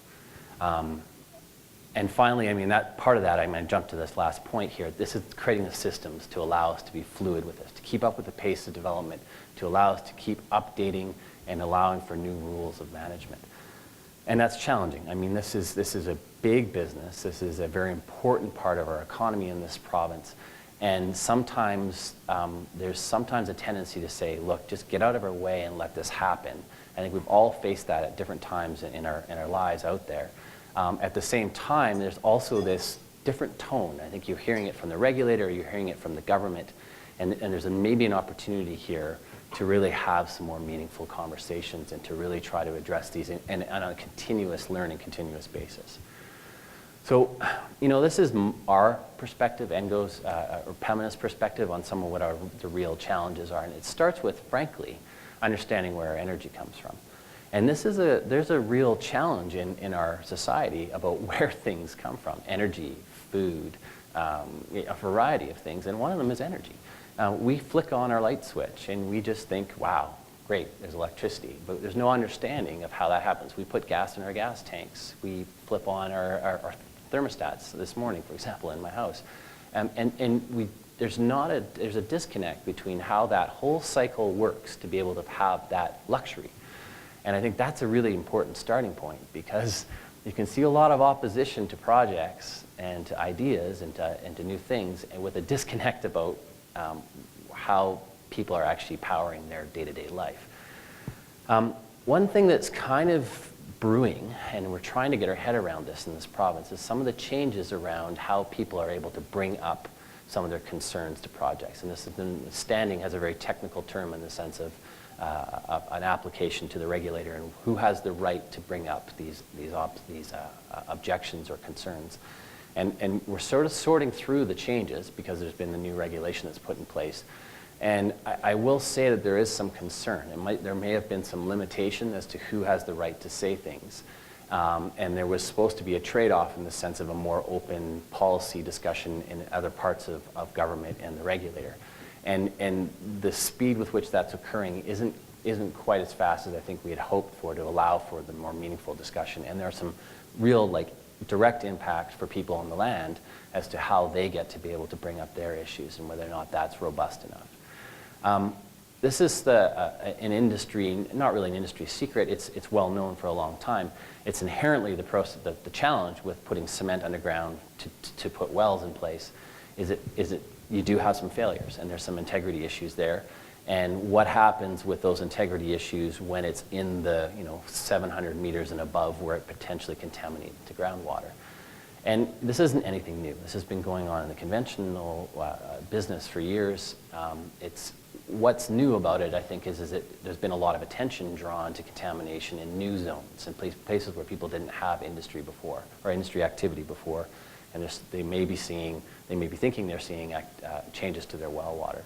And finally, that part of that, I'm going to jump to this last point here. This is creating the systems to allow us to be fluid with this, to keep up with the pace of development, to allow us to keep updating and allowing for new rules of management. And that's challenging. This is a big business. This is a very important part of our economy in this province. And sometimes there's sometimes a tendency to say, look, just get out of our way and let this happen. I think we've all faced that at different times in our lives out there. At the same time, there's also this different tone. I think you're hearing it from the regulator, you're hearing it from the government, and there's maybe an opportunity here to really have some more meaningful conversations and to really try to address these on a continuous learning, continuous basis. So, this is our perspective, NGO's or Pembina's perspective on some of what the real challenges are, and it starts with, frankly, understanding where our energy comes from. And there's a real challenge in our society about where things come from. Energy, food, a variety of things, and one of them is energy. We flick on our light switch and we just think, wow, great, there's electricity. But there's no understanding of how that happens. We put gas in our gas tanks. We flip on our thermostats this morning, for example, in my house. There's a disconnect between how that whole cycle works to be able to have that luxury. And I think that's a really important starting point, because you can see a lot of opposition to projects and to ideas and to new things, and with a disconnect about how people are actually powering their day-to-day life. One thing that's kind of brewing, and we're trying to get our head around this in this province, is some of the changes around how people are able to bring up some of their concerns to projects. And this has been, standing has a very technical term in the sense of an application to the regulator and who has the right to bring up these objections or concerns. And we're sort of sorting through the changes because there's been the new regulation that's put in place. And I will say that there is some concern. There may have been some limitation as to who has the right to say things. And there was supposed to be a trade-off in the sense of a more open policy discussion in other parts of government and the regulator. And the speed with which that's occurring isn't quite as fast as I think we had hoped for to allow for the more meaningful discussion. And there are some real direct impacts for people on the land as to how they get to be able to bring up their issues and whether or not that's robust enough. This is an industry, not really an industry secret, it's well known for a long time. It's inherently the challenge with putting cement underground to put wells in place is that you do have some failures and there's some integrity issues there. And what happens with those integrity issues when it's in the 700 meters and above where it potentially contaminates the groundwater? And this isn't anything new. This has been going on in the conventional business for years. What's new about it, I think, is that there's been a lot of attention drawn to contamination in new zones and places where people didn't have industry before or industry activity before, and they may be thinking they're seeing changes to their well water.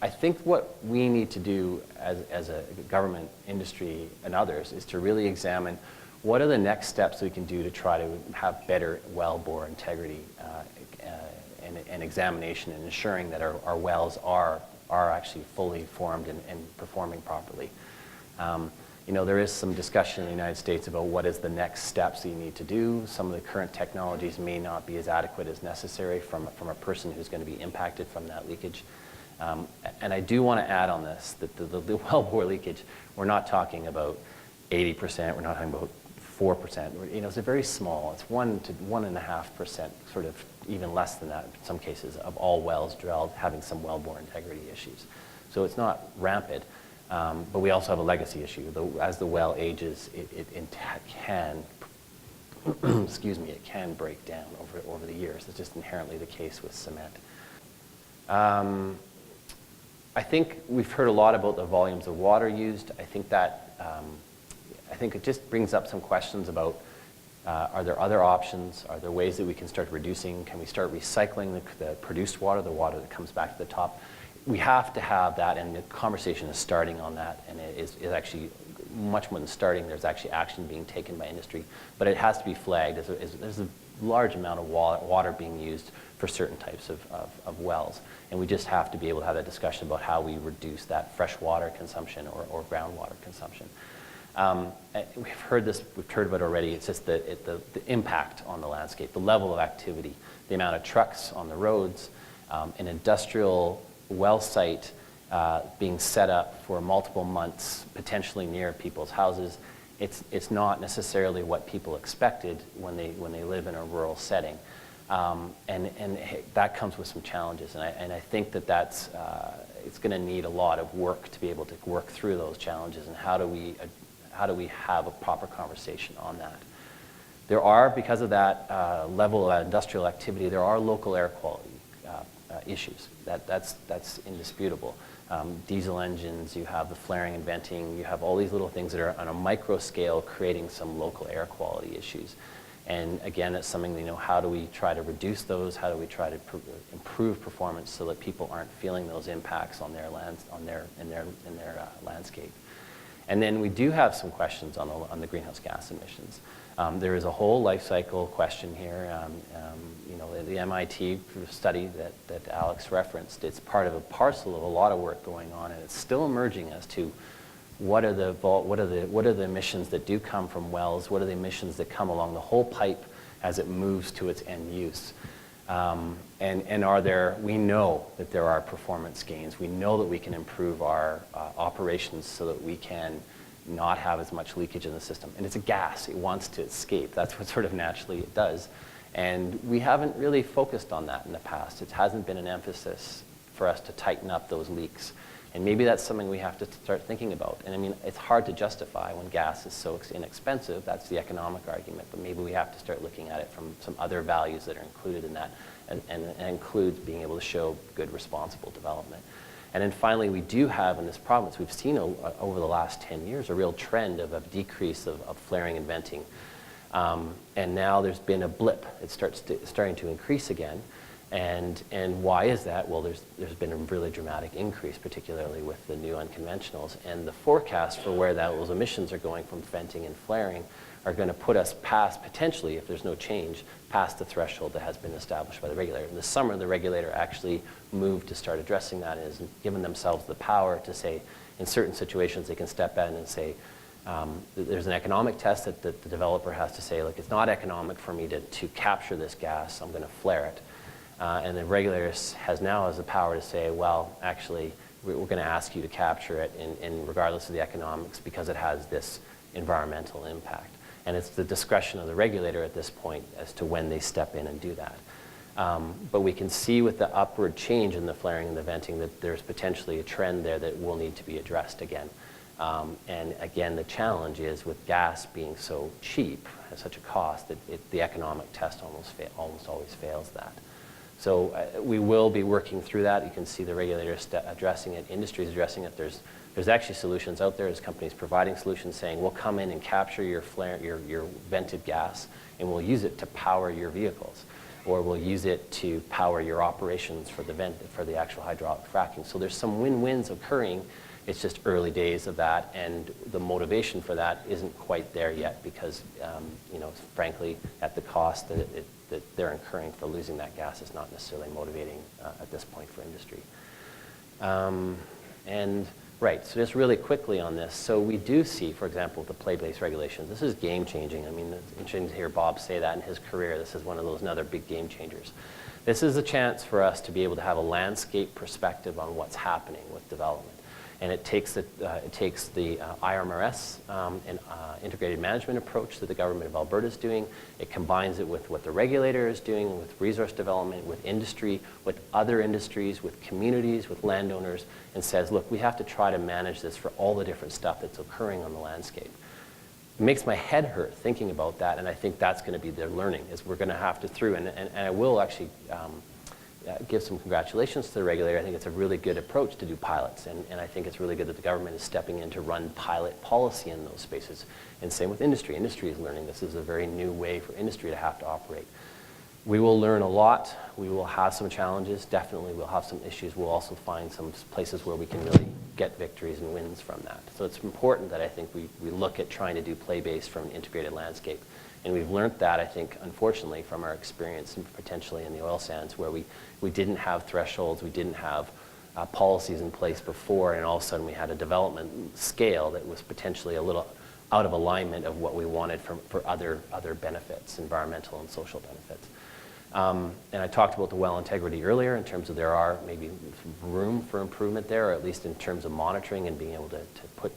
I think what we need to do as a government, industry, and others is to really examine what are the next steps we can do to try to have better well bore integrity and examination and ensuring that our wells are actually fully formed and performing properly. There is some discussion in the United States about what is the next steps that you need to do. Some of the current technologies may not be as adequate as necessary from a person who's going to be impacted from that leakage. And I do want to add on this that the well bore leakage, we're not talking about 80%, we're not talking about 4%. It's a very small, it's 1 to 1.5%, sort of even less than that in some cases, of all wells drilled having some well bore integrity issues. So it's not rampant, but we also have a legacy issue. As the well ages, it can, excuse me, it can break down over the years. It's just inherently the case with cement. I think we've heard a lot about the volumes of water used. I think it just brings up some questions about Are there other options? Are there ways that we can start reducing? Can we start recycling the produced water, the water that comes back to the top? We have to have that, and the conversation is starting on that, and it is actually much more than starting. There's actually action being taken by industry, but it has to be flagged. There's a large amount of water being used for certain types of wells, and we just have to be able to have that discussion about how we reduce that freshwater consumption or groundwater consumption. We've heard about it already. It's just the impact on the landscape, the level of activity, the amount of trucks on the roads, an industrial well site being set up for multiple months, potentially near people's houses. It's not necessarily what people expected when they live in a rural setting, and that comes with some challenges. And I think that's it's going to need a lot of work to be able to work through those challenges. And how do we have a proper conversation on that? There are, because of that level of industrial activity, there are local air quality issues. That's indisputable. Diesel engines, you have the flaring and venting, you have all these little things that are on a micro scale creating some local air quality issues. And again, it's something, how do we try to reduce those? How do we try to improve performance so that people aren't feeling those impacts on their landscape? And then we do have some questions on the greenhouse gas emissions. There is a whole life cycle question here. The MIT study that Alex referenced, it's part of a parcel of a lot of work going on, and it's still emerging as to what are the emissions that do come from wells, what are the emissions that come along the whole pipe as it moves to its end use. And we know that there are performance gains. We know that we can improve our operations so that we can not have as much leakage in the system. And it's a gas. It wants to escape. That's what sort of naturally it does. And we haven't really focused on that in the past. It hasn't been an emphasis for us to tighten up those leaks. And maybe that's something we have to start thinking about. And I mean, it's hard to justify when gas is so inexpensive. That's the economic argument. But maybe we have to start looking at it from some other values that are included in that, and includes being able to show good, responsible development. And then finally, we do have in this province, we've seen over the last 10 years, a real trend of a decrease of flaring and venting. And now there's been a blip. It's starting to increase again. And why is that? Well, there's been a really dramatic increase, particularly with the new unconventionals. And the forecast for where those emissions are going from venting and flaring are going to put us past, potentially, if there's no change, past the threshold that has been established by the regulator. In the summer, the regulator actually moved to start addressing that and has given themselves the power to say, in certain situations, they can step in and say, there's an economic test that the developer has to say, look, it's not economic for me to capture this gas, I'm going to flare it. And the regulator has the power to say, well, actually, we're going to ask you to capture it in regardless of the economics because it has this environmental impact. And it's the discretion of the regulator at this point as to when they step in and do that. But we can see with the upward change in the flaring and the venting that there's potentially a trend there that will need to be addressed again. And again, the challenge is with gas being so cheap, at such a cost, that the economic test almost always fails that. So we will be working through that. You can see the regulators addressing it, industry is addressing it. There's actually solutions out there. There's companies providing solutions saying, we'll come in and capture your vented gas, and we'll use it to power your vehicles, or we'll use it to power your operations for the actual hydraulic fracking. So there's some win-wins occurring. It's just early days of that, and the motivation for that isn't quite there yet because, frankly, at the cost that they're incurring for losing that gas is not necessarily motivating at this point for industry. Right, so just really quickly on this. So we do see, for example, the play-based regulations. This is game-changing. I mean, it's interesting to hear Bob say that in his career. This is one of those another big game changers. This is a chance for us to be able to have a landscape perspective on what's happening with development. And it takes the IRMRS and integrated management approach that the government of Alberta is doing. It combines it with what the regulator is doing, with resource development, with industry, with other industries, with communities, with landowners, and says, look, we have to try to manage this for all the different stuff that's occurring on the landscape. It makes my head hurt thinking about that, and I think that's going to be their learning, is we're going to have to and I will actually give some congratulations to the regulator. I think it's a really good approach to do pilots, and I think it's really good that the government is stepping in to run pilot policy in those spaces. And same with industry. Industry is learning. This is a very new way for industry to have to operate. We will learn a lot. We will have some challenges. Definitely we'll have some issues. We'll also find some places where we can really get victories and wins from that. So it's important that I think we look at trying to do play-based from an integrated landscape. And we've learned that, I think, unfortunately, from our experience potentially in the oil sands, where we didn't have thresholds, we didn't have policies in place before, and all of a sudden we had a development scale that was potentially a little out of alignment of what we wanted for other benefits, environmental and social benefits. And I talked about the well integrity earlier in terms of there are maybe room for improvement there, or at least in terms of monitoring and being able to put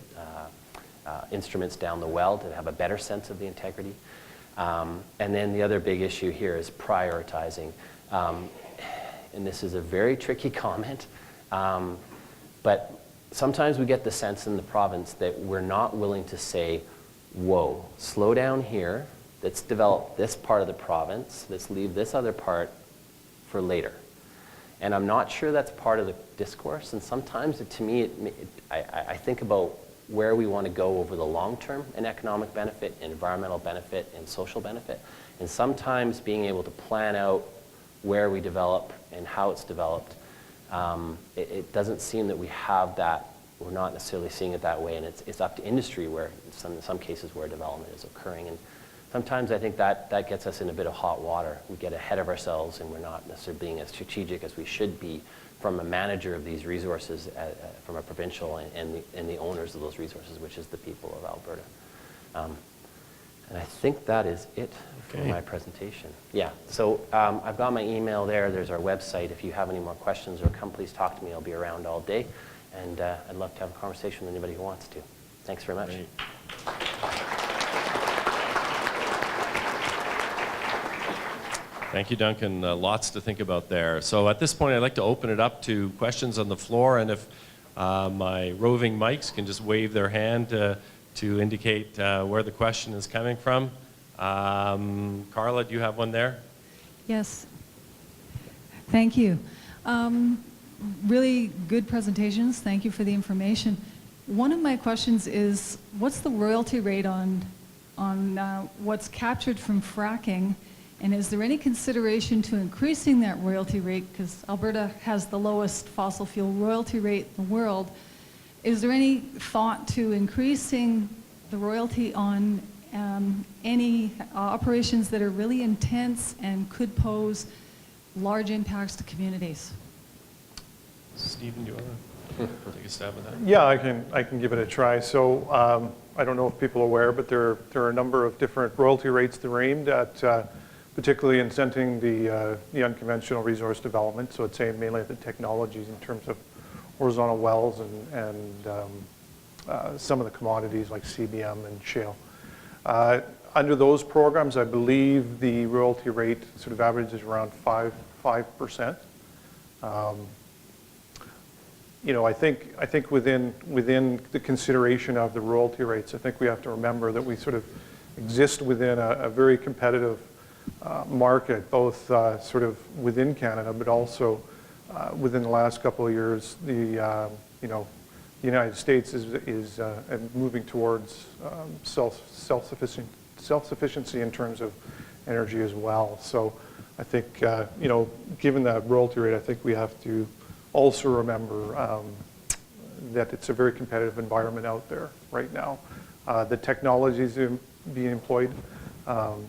instruments down the well to have a better sense of the integrity. And then the other big issue here is prioritizing. And this is a very tricky comment, but sometimes we get the sense in the province that we're not willing to say, whoa, slow down here, let's develop this part of the province, let's leave this other part for later. And I'm not sure that's part of the discourse, and sometimes to me, I think about where we want to go over the long term in economic benefit, environmental benefit, and social benefit. And sometimes being able to plan out where we develop and how it's developed, it doesn't seem that we have that. We're not necessarily seeing it that way, and it's up to industry where, in some cases, where development is occurring. And sometimes I think that gets us in a bit of hot water. We get ahead of ourselves, and we're not necessarily being as strategic as we should be from a manager of these resources, from a provincial and the owners of those resources, which is the people of Alberta. And I think that is it for my presentation. Yeah, so I've got my email there. There's our website. If you have any more questions or come, please talk to me. I'll be around all day. And I'd love to have a conversation with anybody who wants to. Thanks very much. Great. Thank you, Duncan. Lots to think about there. So at this point, I'd like to open it up to questions on the floor. And if my roving mics can just wave their hand to indicate where the question is coming from. Carla, do you have one there? Yes. Thank you. Really good presentations. Thank you for the information. One of my questions is, what's the royalty rate on what's captured from fracking? And is there any consideration to increasing that royalty rate? Because Alberta has the lowest fossil fuel royalty rate in the world. Is there any thought to increasing the royalty on any operations that are really intense and could pose large impacts to communities? Stephen, do you want to take a stab at that? Yeah, I can give it a try. So I don't know if people are aware, but there are a number of different royalty rates that are aimed at particularly incenting the unconventional resource development. So it's aimed mainly at the technologies in terms of horizontal wells and some of the commodities like CBM and shale. Under those programs, I believe the royalty rate sort of averages around 5%. You know, I think within the consideration of the royalty rates, I think we have to remember that we sort of exist within a very competitive market, both sort of within Canada, but also within the last couple of years, the United States is moving towards self-sufficiency in terms of energy as well. So I think given that royalty rate, I think we have to also remember that it's a very competitive environment out there right now. The technologies being employed,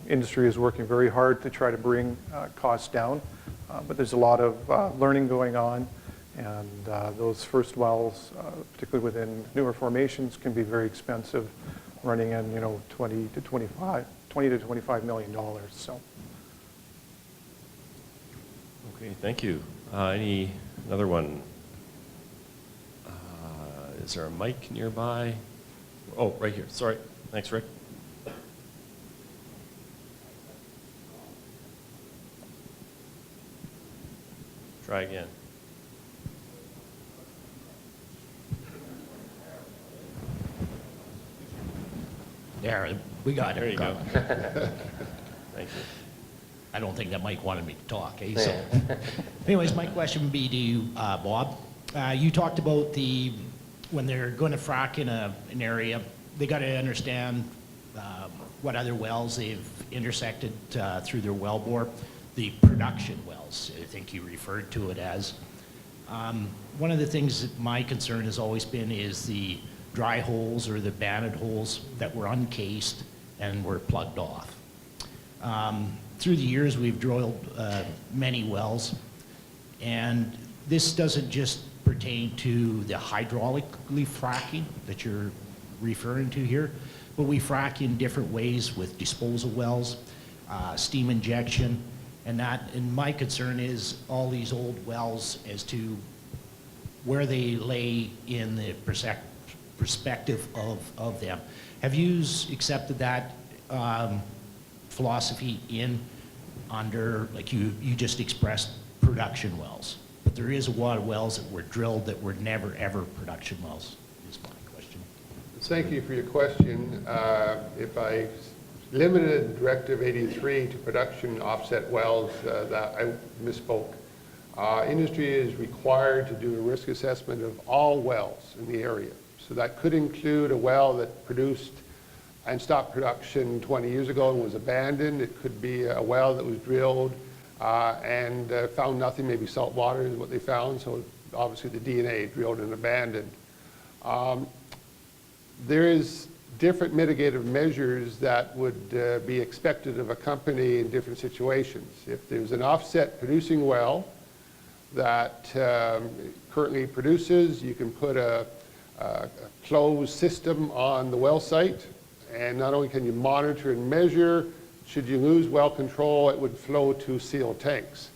industry is working very hard to try to bring costs down, but there's a lot of learning going on, and those first wells, particularly within newer formations, can be very expensive, running in $20 to $25 million. So. Okay, thank you. Another one? Is there a mic nearby? Oh, right here. Sorry. Thanks, Rick. Try again. There, we got it. There you go. Thank you. I don't think that Mike wanted me to talk, eh? So, anyways, my question would be to you, Bob. You talked about when they're going to frack in an area, they got to understand what other wells they've intersected through their well bore, the production wells, I think you referred to it as. One of the things that my concern has always been is the dry holes or the banded holes that were uncased and were plugged off. Through the years, we've drilled many wells, and this doesn't just pertain to the hydraulically fracking that you're referring to here, but we frack in different ways with disposal wells, steam injection, and my concern is all these old wells as to where they lay in the perspective of them. Have you accepted that philosophy under, like you just expressed, production wells? But there is a lot of wells that were drilled that were never ever production wells, is my question. Thank you for your question. If I limited Directive 83 to production offset wells, that I misspoke. Industry is required to do a risk assessment of all wells in the area. So that could include a well that produced and stopped production 20 years ago and was abandoned. It could be a well that was drilled and found nothing, maybe salt water is what they found, so obviously the DNA drilled and abandoned. There is different mitigative measures that would be expected of a company in different situations. If there's an offset producing well that currently produces, you can put a closed system on the well site, and not only can you monitor and measure, should you lose well control, it would flow to sealed tanks.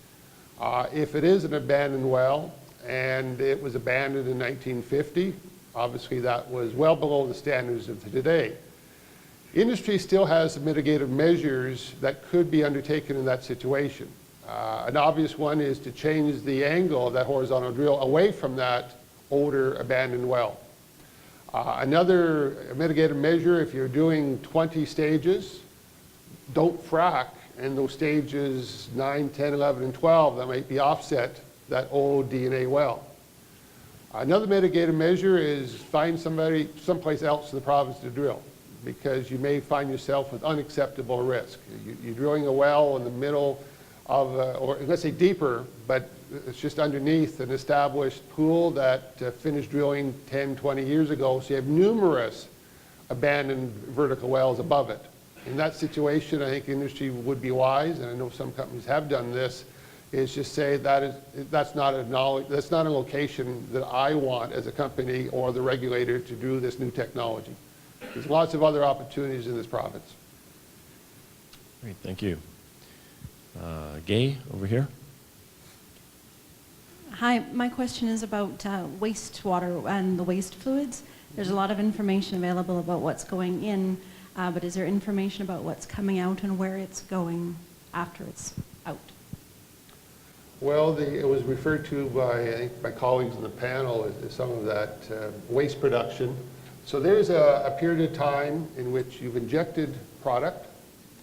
If it is an abandoned well and it was abandoned in 1950, obviously that was well below the standards of today. Industry still has some mitigative measures that could be undertaken in that situation. An obvious one is to change the angle of that horizontal drill away from that older abandoned well. Another mitigative measure, if you're doing 20 stages, don't frack in those stages 9, 10, 11, and 12 that might be offset that old DNA well. Another mitigative measure is find someplace else in the province to drill, because you may find yourself with unacceptable risk. You're drilling a well in the middle of, or let's say deeper, but it's just underneath an established pool that finished drilling 10, 20 years ago, so you have numerous abandoned vertical wells above it. In that situation, I think industry would be wise, and I know some companies have done this, is just say that's not a location that I want as a company or the regulator to do this new technology. There's lots of other opportunities in this province. Great, thank you. Gay, over here. Hi, my question is about wastewater and the waste fluids. There's a lot of information available about what's going in, but is there information about what's coming out and where it's going after it's out? Well, it was referred to by, I think, my colleagues in the panel as some of that waste production. So there's a period of time in which you've injected product,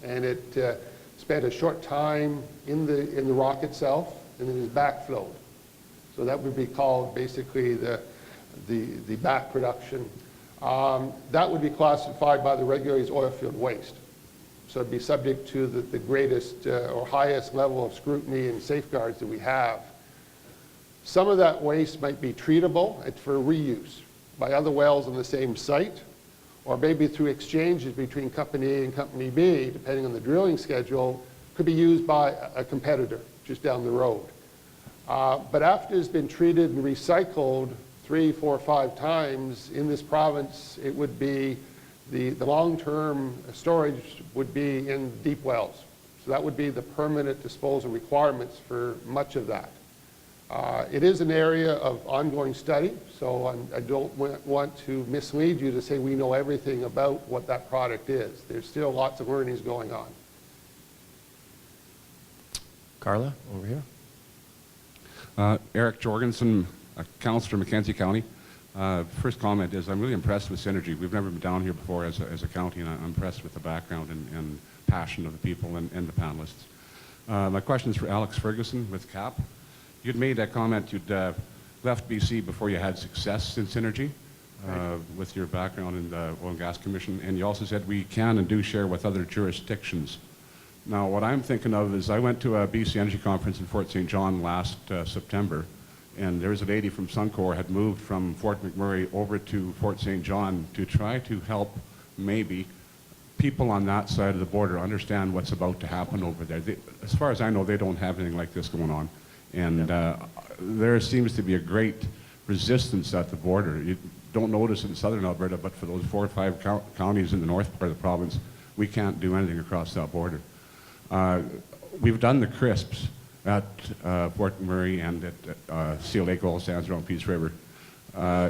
and it spent a short time in the rock itself, and then is backflowed. So that would be called basically the back production. That would be classified by the regulators as oil field waste. So it'd be subject to the greatest or highest level of scrutiny and safeguards that we have. Some of that waste might be treatable for reuse by other wells on the same site, or maybe through exchanges between company A and company B, depending on the drilling schedule, could be used by a competitor just down the road. But after it's been treated and recycled 3, 4, 5 times in this province, it would be the long-term storage would be in deep wells. So that would be the permanent disposal requirements for much of that. It is an area of ongoing study, so I don't want to mislead you to say we know everything about what that product is. There's still lots of learnings going on. Carla, over here. Eric Jorgensen, Councillor, Mackenzie County. First comment is I'm really impressed with Synergy. We've never been down here before as a county, and I'm impressed with the background and passion of the people and the panelists. My question is for Alex Ferguson with CAP. You'd made that comment you'd left BC before you had success in Synergy with your background in the Oil and Gas Commission, and you also said we can and do share with other jurisdictions. Now, what I'm thinking of is I went to a BC Energy Conference in Fort St. John last September, and there was a lady from Suncor had moved from Fort McMurray over to Fort St. John to try to help maybe people on that side of the border understand what's about to happen over there. As far as I know, they don't have anything like this going on. And there seems to be a great resistance at the border. You don't notice it in southern Alberta, but for those 4 or 5 counties in the north part of the province, we can't do anything across that border. We've done the crisps at Fort McMurray and at Seal Lake Oil Sands around Peace River.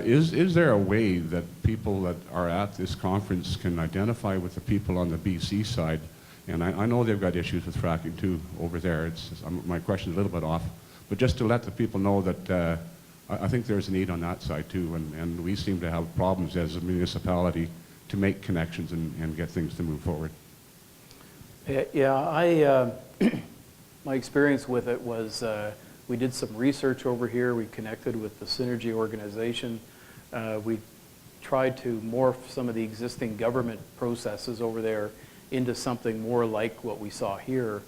Is there a way that people that are at this conference can identify with the people on the BC side? And I know they've got issues with fracking too over there. My question is a little bit off. But just to let the people know that I think there's a need on that side too, and we seem to have problems as a municipality to make connections and get things to move forward. Yeah, my experience with it was we did some research over here. We connected with the Synergy organization. We tried to morph some of the existing government processes over there into something more like what we saw here.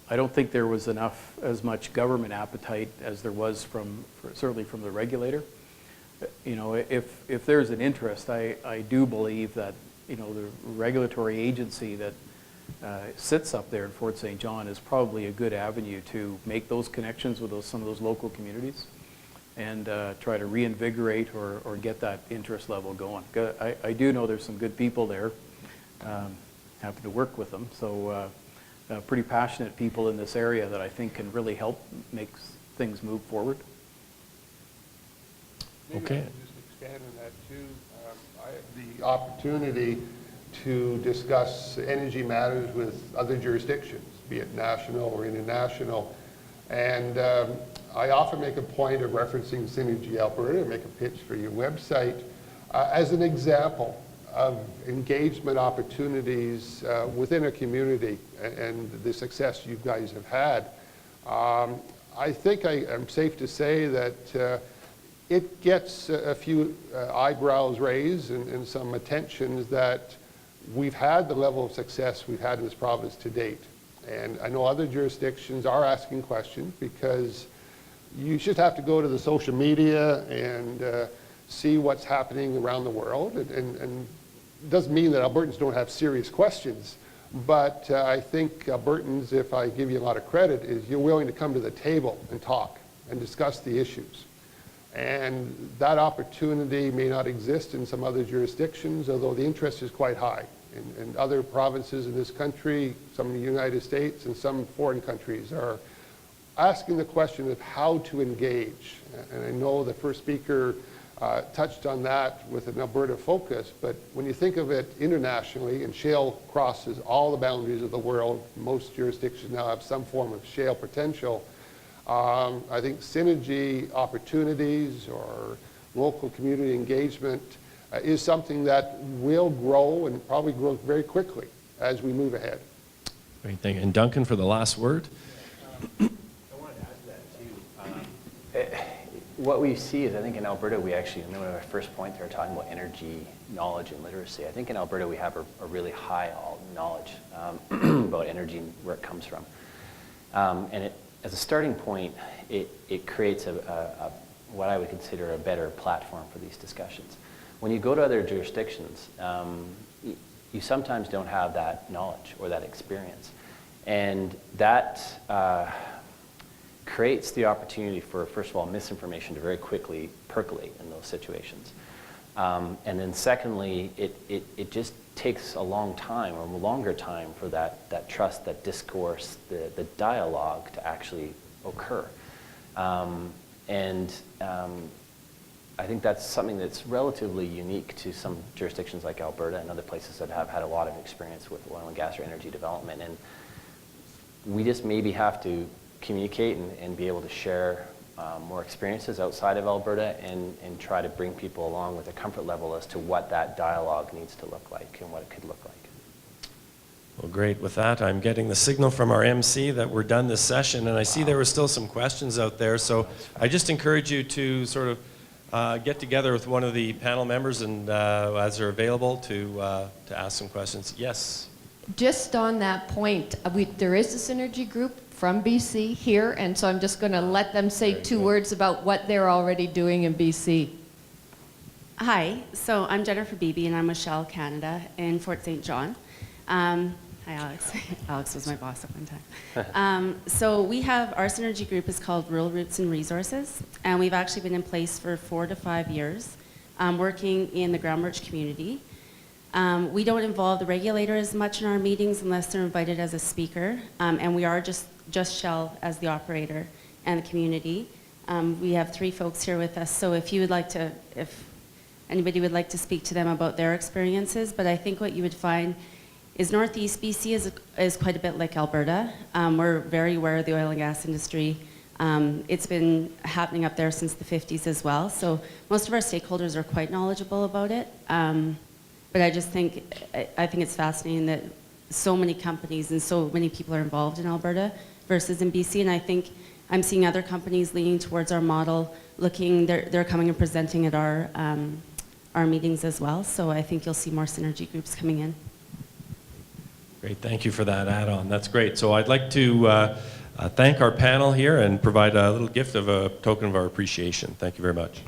I don't think there was as much government appetite as there was certainly from the regulator. You know, if there's an interest, I do believe that, you know, the regulatory agency that sits up there in Fort St. John is probably a good avenue to make those connections with some of those local communities and try to reinvigorate or get that interest level going. I do know there's some good people there. Happy to work with them. So pretty passionate people in this area that I think can really help make things move forward. Okay. Maybe I can just expand on that too. I have the opportunity to discuss energy matters with other jurisdictions, be it national or international. And I often make a point of referencing Synergy Alberta, make a pitch for your website, as an example of engagement opportunities within a community and the success you guys have had. I think I'm safe to say that it gets a few eyebrows raised and some attentions that we've had the level of success we've had in this province to date. And I know other jurisdictions are asking questions because you just have to go to the social media and see what's happening around the world. And it doesn't mean that Albertans don't have serious questions, but I think Albertans, if I give you a lot of credit, is you're willing to come to the table and talk and discuss the issues. And that opportunity may not exist in some other jurisdictions, although the interest is quite high. In other provinces in this country, some in the United States and some foreign countries are asking the question of how to engage. And I know the first speaker touched on that with an Alberta focus, but when you think of it internationally, and shale crosses all the boundaries of the world, most jurisdictions now have some form of shale potential. I think synergy opportunities or local community engagement is something that will grow and probably grow very quickly as we move ahead. Great, thank you. And Duncan for the last word. I wanted to add to that too. What we see is, I think in Alberta, we actually, remember our first point, they were talking about energy knowledge and literacy. I think in Alberta we have a really high knowledge about energy and where it comes from. And as a starting point, it creates what I would consider a better platform for these discussions. When you go to other jurisdictions, you sometimes don't have that knowledge or that experience. And that creates the opportunity for, first of all, misinformation to very quickly percolate in those situations. And then secondly, it just takes a long time or a longer time for that trust, that discourse, the dialogue to actually occur. I think that's something that's relatively unique to some jurisdictions like Alberta and other places that have had a lot of experience with oil and gas or energy development. And we just maybe have to communicate and be able to share more experiences outside of Alberta and try to bring people along with a comfort level as to what that dialogue needs to look like and what it could look like. Well, great. With that, I'm getting the signal from our MC that we're done this session, and I see there were still some questions out there. So I just encourage you to sort of get together with one of the panel members and as they're available to ask some questions. Yes. Just on that point, there is a synergy group from BC here, and so I'm just going to let them say two words about what they're already doing in BC. Hi, so I'm Jennifer Beebe, and I'm with Shell Canada in Fort St. John. Hi, Alex. Alex was my boss at one time. So we have, our synergy group is called Rural Roots and Resources, and we've actually been in place for 4 to 5 years, working in the groundworks community. We don't involve the regulator as much in our meetings unless they're invited as a speaker, and we are just Shell as the operator and the community. We have 3 folks here with us, so if you would like to, if anybody would like to speak to them about their experiences, but I think what you would find is Northeast BC is quite a bit like Alberta. We're very aware of the oil and gas industry. It's been happening up there since the 50s as well, so most of our stakeholders are quite knowledgeable about it. But I just think, I think it's fascinating that so many companies and so many people are involved in Alberta versus in BC, and I think I'm seeing other companies leaning towards our model, they're coming and presenting at our meetings as well, so I think you'll see more synergy groups coming in. Great, thank you for that add-on. That's great. So I'd like to thank our panel here and provide a little gift of a token of our appreciation. Thank you very much.